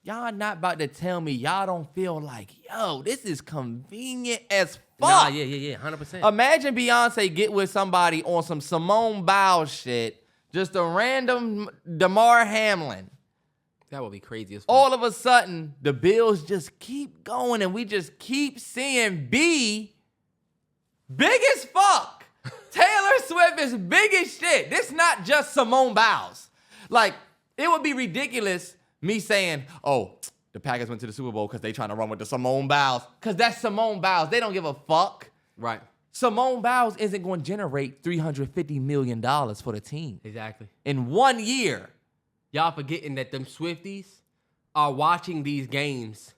Y'all not about to tell me y'all don't feel like, yo, this is convenient as fuck. Nah, yeah, 100%. Imagine Beyonce get with somebody on some Simone Biles shit, just a random Damar Hamlin. That would be crazy as fuck. All of a sudden, the Bills just keep going, and we just keep seeing B big as fuck. Taylor Swift is big as shit. This not just Simone Biles. Like, it would be ridiculous me saying, oh, the Packers went to the Super Bowl because they trying to run with the Simone Biles. Because that's Simone Biles. They don't give a fuck. Right. Simone Biles isn't going to generate $350 million for the team. Exactly. In 1 year. Y'all forgetting that them Swifties are watching these games,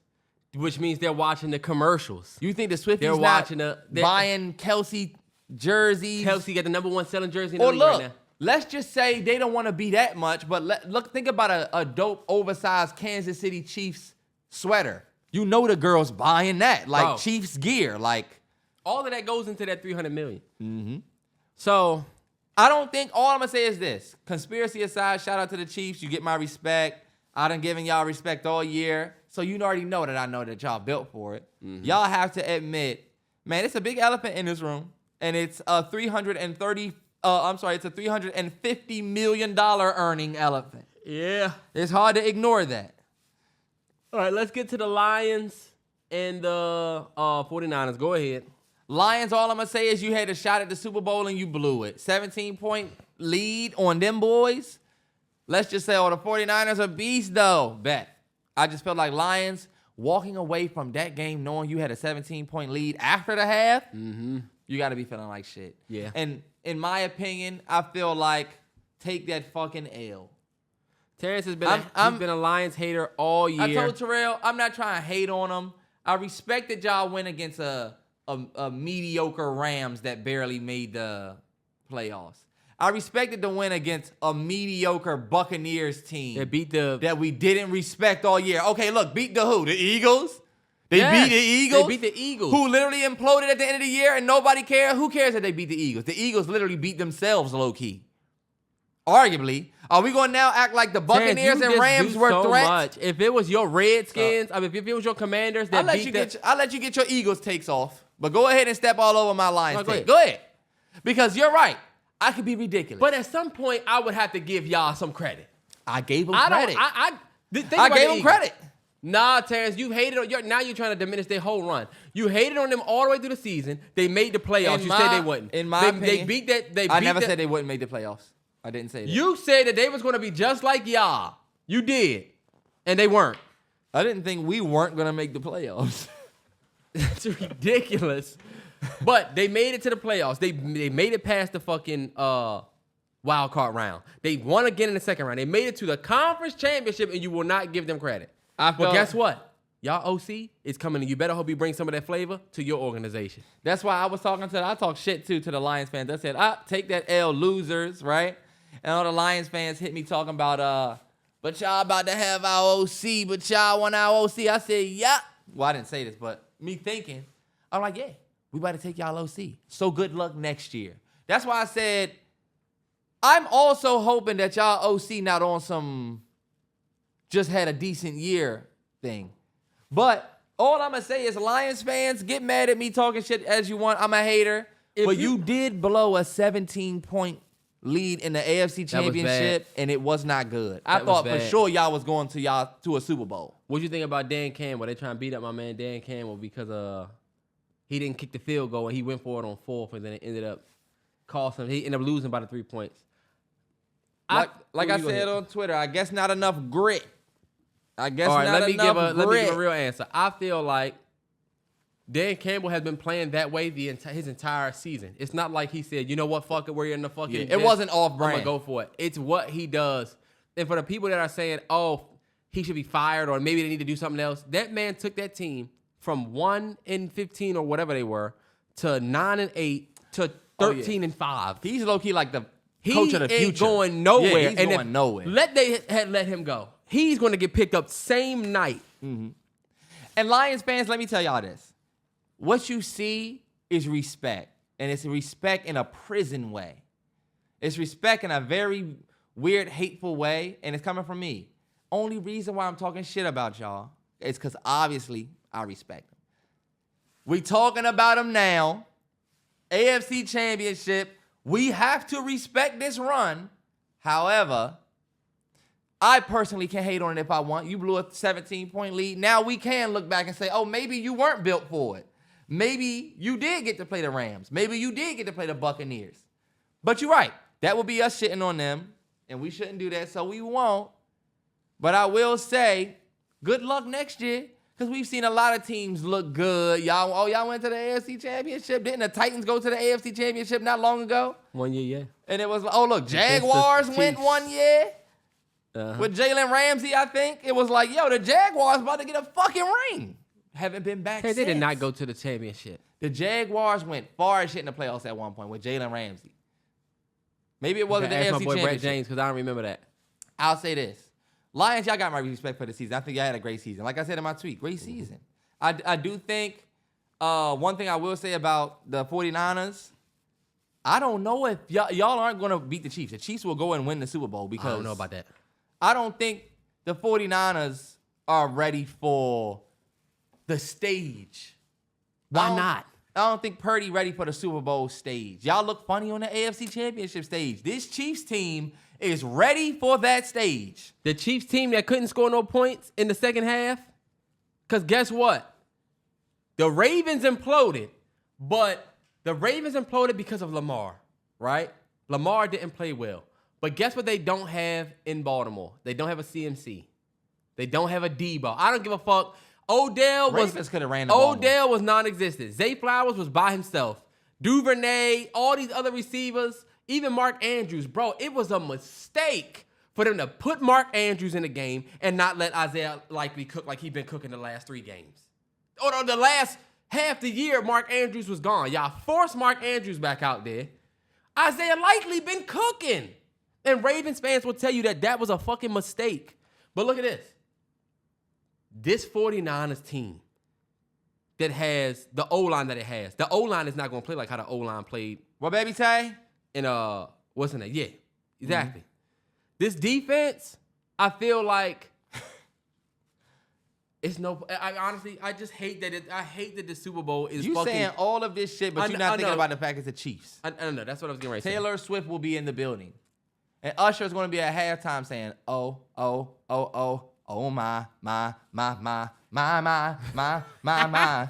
which means they're watching the commercials. You think the Swifties They're not watching buying Kelce jerseys? Kelce got the #1 selling jersey in the Or league look, right now. let's just say they don't want to be that much, but think about a dope, oversized Kansas City Chiefs sweater. You know the girls buying that, like Bro. Chiefs gear. Like, all of that goes into that $300 million. mm-hmm. So I don't think, all I'm going to say is this. Conspiracy aside, shout out to the Chiefs. You get my respect. I done given y'all respect all year. So you already know that I know that y'all built for it. Mm-hmm. Y'all have to admit, man, it's a big elephant in this room. And it's a $350 million earning elephant. yeah. It's hard to ignore that. All right, let's get to the Lions and the 49ers. Go ahead. Lions, all I'm going to say is you had a shot at the Super Bowl and you blew it. 17-point lead on them boys. Let's just say, the 49ers are beasts, though. Bet. I just felt like Lions walking away from that game knowing you had a 17-point lead after the half, you got to be feeling like shit. Yeah. And in my opinion, I feel like take that fucking L. Terrance has been he's been a Lions hater all year. I told Terrell, I'm not trying to hate on him. I respect that y'all went against a mediocre Rams that barely made the playoffs. I respected the win against a mediocre Buccaneers team that we didn't respect all year. Okay, look, beat the who? The Eagles? They beat the Eagles? They beat the Eagles. Who literally imploded at the end of the year and nobody cared? Who cares that they beat the Eagles? The Eagles literally beat themselves low-key. arguably. Are we going to now act like the Buccaneers and Rams were threats? Much. If it was your Redskins, if it was your Commanders that I'll let you get your Eagles takes off. But go ahead and step all over my Lions take. Go ahead. Because you're right. I could be ridiculous. But at some point, I would have to give y'all some credit. I gave them credit. I gave them credit. Nah, Terrance, you hated on now you're trying to diminish their whole run. You hated on them all the way through the season. They made the playoffs. You said they wouldn't. In my opinion, I never said they wouldn't make the playoffs. I didn't say that. You said that they was going to be just like y'all. You did. And they weren't. I didn't think we weren't going to make the playoffs. That's ridiculous. But they made it to the playoffs. They made it past the fucking wild card round. They won again in the second round. They made it to the conference championship, and you will not give them credit. But guess what? Y'all OC is coming, and you better hope you bring some of that flavor to your organization. That's why I talk shit too to the Lions fans. I said, take that L, losers, right? And all the Lions fans hit me talking about, but y'all about to have our OC, but y'all want our OC. I said, yeah. Well, I didn't say this, but me thinking, I'm like, yeah, we about to take y'all OC. So good luck next year. That's why I said, I'm also hoping that y'all OC not on some just had a decent year thing. But all I'm going to say is Lions fans, get mad at me talking shit as you want. I'm a hater. But you did blow a 17-point lead in the AFC Championship, and it was not good. I thought for sure y'all was going to a Super Bowl. What you think about Dan Campbell? They trying to beat up my man Dan Campbell because he didn't kick the field goal, and he went for it on fourth, and then it ended up costing him. He ended up losing by the 3 points. Like I said on Twitter, I guess not enough grit. Let me give a real answer. I feel like Dan Campbell has been playing that way his entire season. It's not like he said, you know what, fuck it, we're in the fucking... Yeah, it wasn't off-brand. I'm going to go for it. It's what he does. And for the people that are saying, oh, he should be fired or maybe they need to do something else, that man took that team from 1-15 or whatever they were to 9-8 to 13-5. He's low-key like the coach of the future. He ain't going nowhere. Yeah, he's going nowhere. Let him go. He's going to get picked up same night. Mm-hmm. And Lions fans, let me tell y'all this. What you see is respect. And it's respect in a prison way. It's respect in a very weird, hateful way. And it's coming from me. Only reason why I'm talking shit about y'all is because obviously I respect them. We talking about them now. AFC Championship. We have to respect this run. However, I personally can hate on it if I want. You blew a 17-point lead. Now we can look back and say, oh, maybe you weren't built for it. Maybe you did get to play the Rams. Maybe you did get to play the Buccaneers. But you're right. That would be us shitting on them, and we shouldn't do that, so we won't. But I will say, good luck next year, because we've seen a lot of teams look good. Y'all went to the AFC Championship. Didn't the Titans go to the AFC Championship not long ago? 1 year, yeah. And it was, look, Jaguars went 1 year. With Jalen Ramsey, I think. It was like, the Jaguars about to get a fucking ring. Haven't been back since. They did not go to the championship. The Jaguars went far as shit in the playoffs at one point with Jalen Ramsey. Maybe it wasn't the AFC Championship. My boy Brett James, because I don't remember that. I'll say this. Lions, y'all got my respect for the season. I think y'all had a great season. Like I said in my tweet, great season. I do think one thing I will say about the 49ers, I don't know if y'all aren't going to beat the Chiefs. The Chiefs will go and win the Super Bowl because I don't know about that. I don't think the 49ers are ready for the stage. Why not? I don't think Purdy ready for the Super Bowl stage. Y'all look funny on the AFC Championship stage. This Chiefs team is ready for that stage. The Chiefs team that couldn't score no points in the second half? Because guess what? The Ravens imploded, but the Ravens imploded because of Lamar, right? Lamar didn't play well. But guess what they don't have in Baltimore? They don't have a CMC. They don't have a Debo. I don't give a fuck. Odell was non-existent. Zay Flowers was by himself. Duvernay, all these other receivers, even Mark Andrews. Bro, it was a mistake for them to put Mark Andrews in the game and not let Isaiah Likely cook like he's been cooking the last 3 games. Or the last half the year, Mark Andrews was gone. Y'all forced Mark Andrews back out there. Isaiah Likely been cooking. And Ravens fans will tell you that was a fucking mistake. But look at this. This 49ers team that has the O-line that it has. The O-line is not going to play like how the O-line played. What, baby Tay? In, what's in it? Yeah, exactly. This defense, I feel like it's no. I honestly, I just hate that. I hate that the Super Bowl is. You fucking, saying all of this shit, but you're not thinking about the fact it's the Chiefs. I don't know. That's what I was getting ready to say. Taylor Swift will be in the building, and Usher is going to be at halftime saying, "Oh, oh, oh, oh, oh my, my, my, my, my, my, my, my, my,"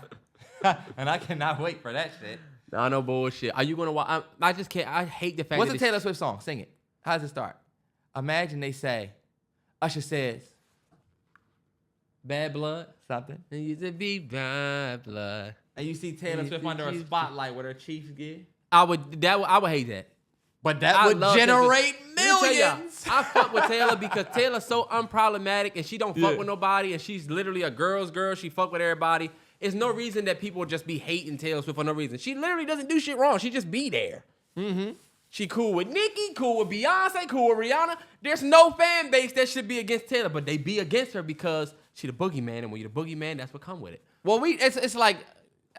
and I cannot wait for that shit. No bullshit. Are you gonna watch? I just can't. I hate the fact. What's that the Taylor Swift song? Sing it. How does it start? Imagine they say, Usher says, Bad Blood. something. It used to be bad blood. And you see Taylor Swift under a spotlight with her Chiefs gear. I would hate that. But that I would love generate Taylor. Let me tell y'all, millions. I fuck with Taylor because Taylor's so unproblematic and she don't fuck with nobody and she's literally a girl's girl. She fuck with everybody. There's no reason that people just be hating Taylor Swift for no reason. She literally doesn't do shit wrong. She just be there. Mm-hmm. She cool with Nicki, cool with Beyonce, cool with Rihanna. There's no fan base that should be against Taylor, but they be against her because she the boogeyman, and when you're the boogeyman, that's what come with it. Well, it's like,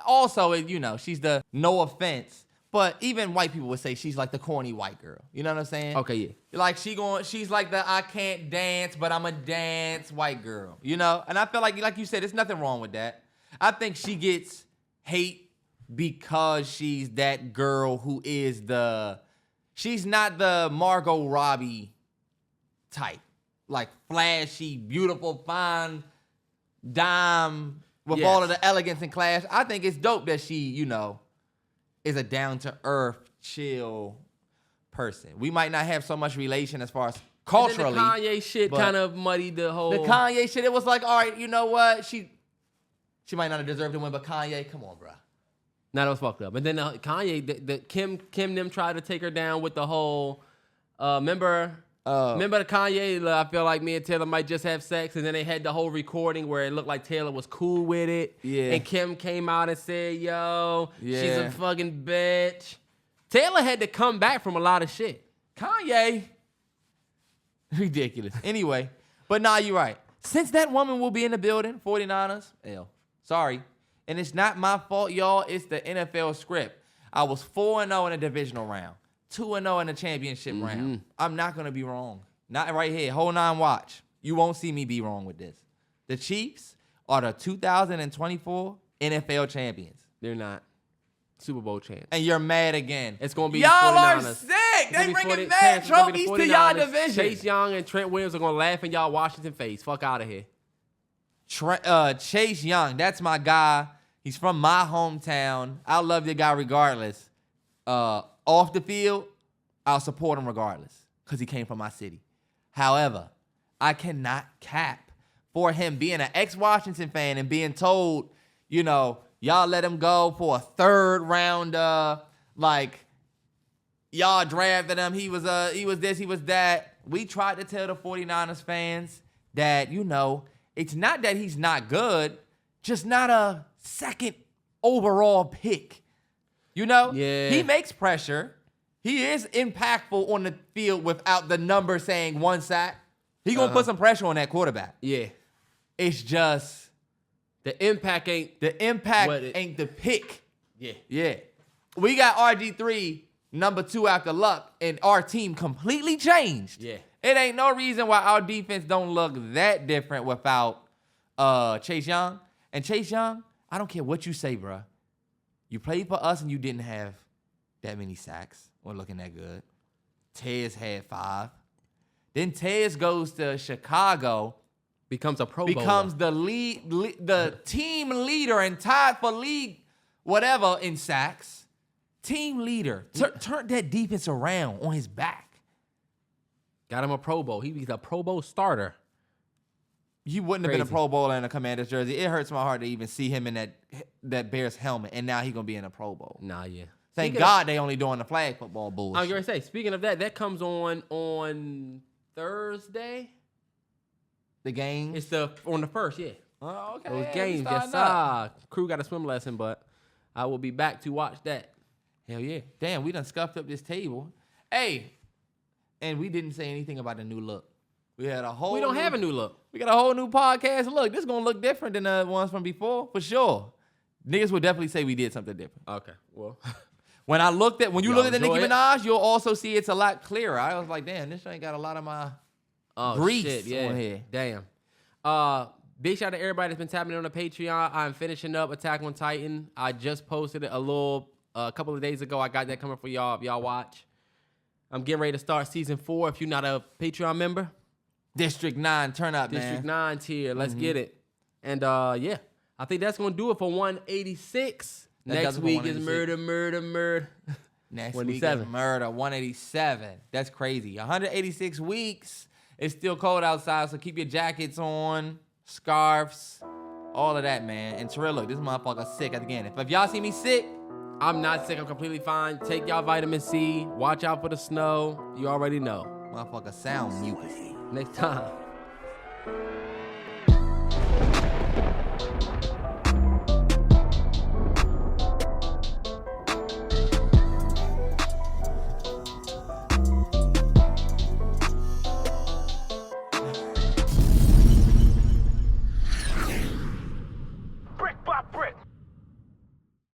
also, you know, she's the, no offense, but even white people would say she's like the corny white girl. You know what I'm saying? Okay, yeah. Like she's like the I can't dance, but I'm a dance white girl. You know? And I feel like you said, there's nothing wrong with that. I think she gets hate because she's that girl who is she's not the Margot Robbie type. Like flashy, beautiful, fine, dime, with all of the elegance and class. I think it's dope that she, you know, is a down-to-earth, chill person. We might not have so much relation as far as culturally. And then the Kanye shit kind of muddied the whole... The Kanye shit, it was like, all right, you know what? She might not have deserved to win, but Kanye, come on, bro. Nah, that was fucked up. And then Kanye, the Kim them tried to take her down with the whole... remember the Kanye, I feel like me and Taylor might just have sex, and then they had the whole recording where it looked like Taylor was cool with it. Yeah. And Kim came out and said, yo, she's a fucking bitch. Taylor had to come back from a lot of shit. Kanye, ridiculous. Anyway, but nah, you're right. Since that woman will be in the building, 49ers, sorry. And it's not my fault, y'all. It's the NFL script. I was 4-0 in a divisional round. 2-0 in the championship round. I'm not going to be wrong. Not right here. Hold on, watch. You won't see me be wrong with this. The Chiefs are the 2024 NFL champions. They're not. Super Bowl champs. And you're mad again. It's going to be y'all the 49ers. Are sick. They bringing mad trophies to y'all division. Chase Young and Trent Williams are going to laugh in y'all Washington face. Fuck out of here. Chase Young, that's my guy. He's from my hometown. I love the guy regardless. Off the field, I'll support him regardless because he came from my city. However, I cannot cap for him being an ex-Washington fan and being told, you know, y'all let him go for a third round, like, y'all drafted him. He was this, he was that. We tried to tell the 49ers fans that, you know, it's not that he's not good, just not a second overall pick. You know? Yeah. He makes pressure. He is impactful on the field without the number saying 1 sack. He gonna put some pressure on that quarterback. Yeah. It's just the impact ain't the pick. Yeah. Yeah. We got RG3 number 2 after Luck, and our team completely changed. Yeah. It ain't no reason why our defense don't look that different without Chase Young. And Chase Young, I don't care what you say, bruh. You played for us and you didn't have that many sacks or looking that good. Tez had 5. Then Tez goes to Chicago. Becomes a Pro Bowler. Becomes the team leader and tied for league whatever in sacks. Team leader. Turned that defense around on his back. Got him a Pro Bowl. He's a Pro Bowl starter. He wouldn't have been a Pro Bowler in a Commander's jersey. It hurts my heart to even see him in that Bears helmet, and now he's going to be in a Pro Bowl. Nah, yeah. Thank God they only doing the flag football bullshit. I was going to say, speaking of that comes on Thursday. The game? It's on the 1st, yeah. Oh, okay. Those games, yes, Crew got a swim lesson, but I will be back to watch that. Hell yeah. Damn, we done scuffed up this table. Hey, and we didn't say anything about the new look. We had a whole. We don't have a new look. We got a whole new podcast look. This is gonna look different than the ones from before, for sure. Niggas would definitely say we did something different. Okay, well, When you look at the enjoy Nicki it? Minaj, you'll also see it's a lot clearer. I was like, damn, this ain't got a lot of my grease on here. Damn. Big shout out to everybody that's been tapping in on the Patreon. I'm finishing up Attack on Titan. I just posted it a couple of days ago. I got that coming for y'all if y'all watch. I'm getting ready to start season 4. If you're not a Patreon member, District 9, turn up, man. District 9 tier. Let's get it. And yeah, I think that's gonna do it for 186. Next week is murder. Next week is murder, 187. That's crazy. 186 weeks. It's still cold outside, so keep your jackets on, scarves, all of that, man. And Terrell, look, this motherfucker's sick again. If y'all see me sick, I'm not sick. I'm completely fine. Take y'all vitamin C. Watch out for the snow. You already know. motherfucker sound mucusy. Next time.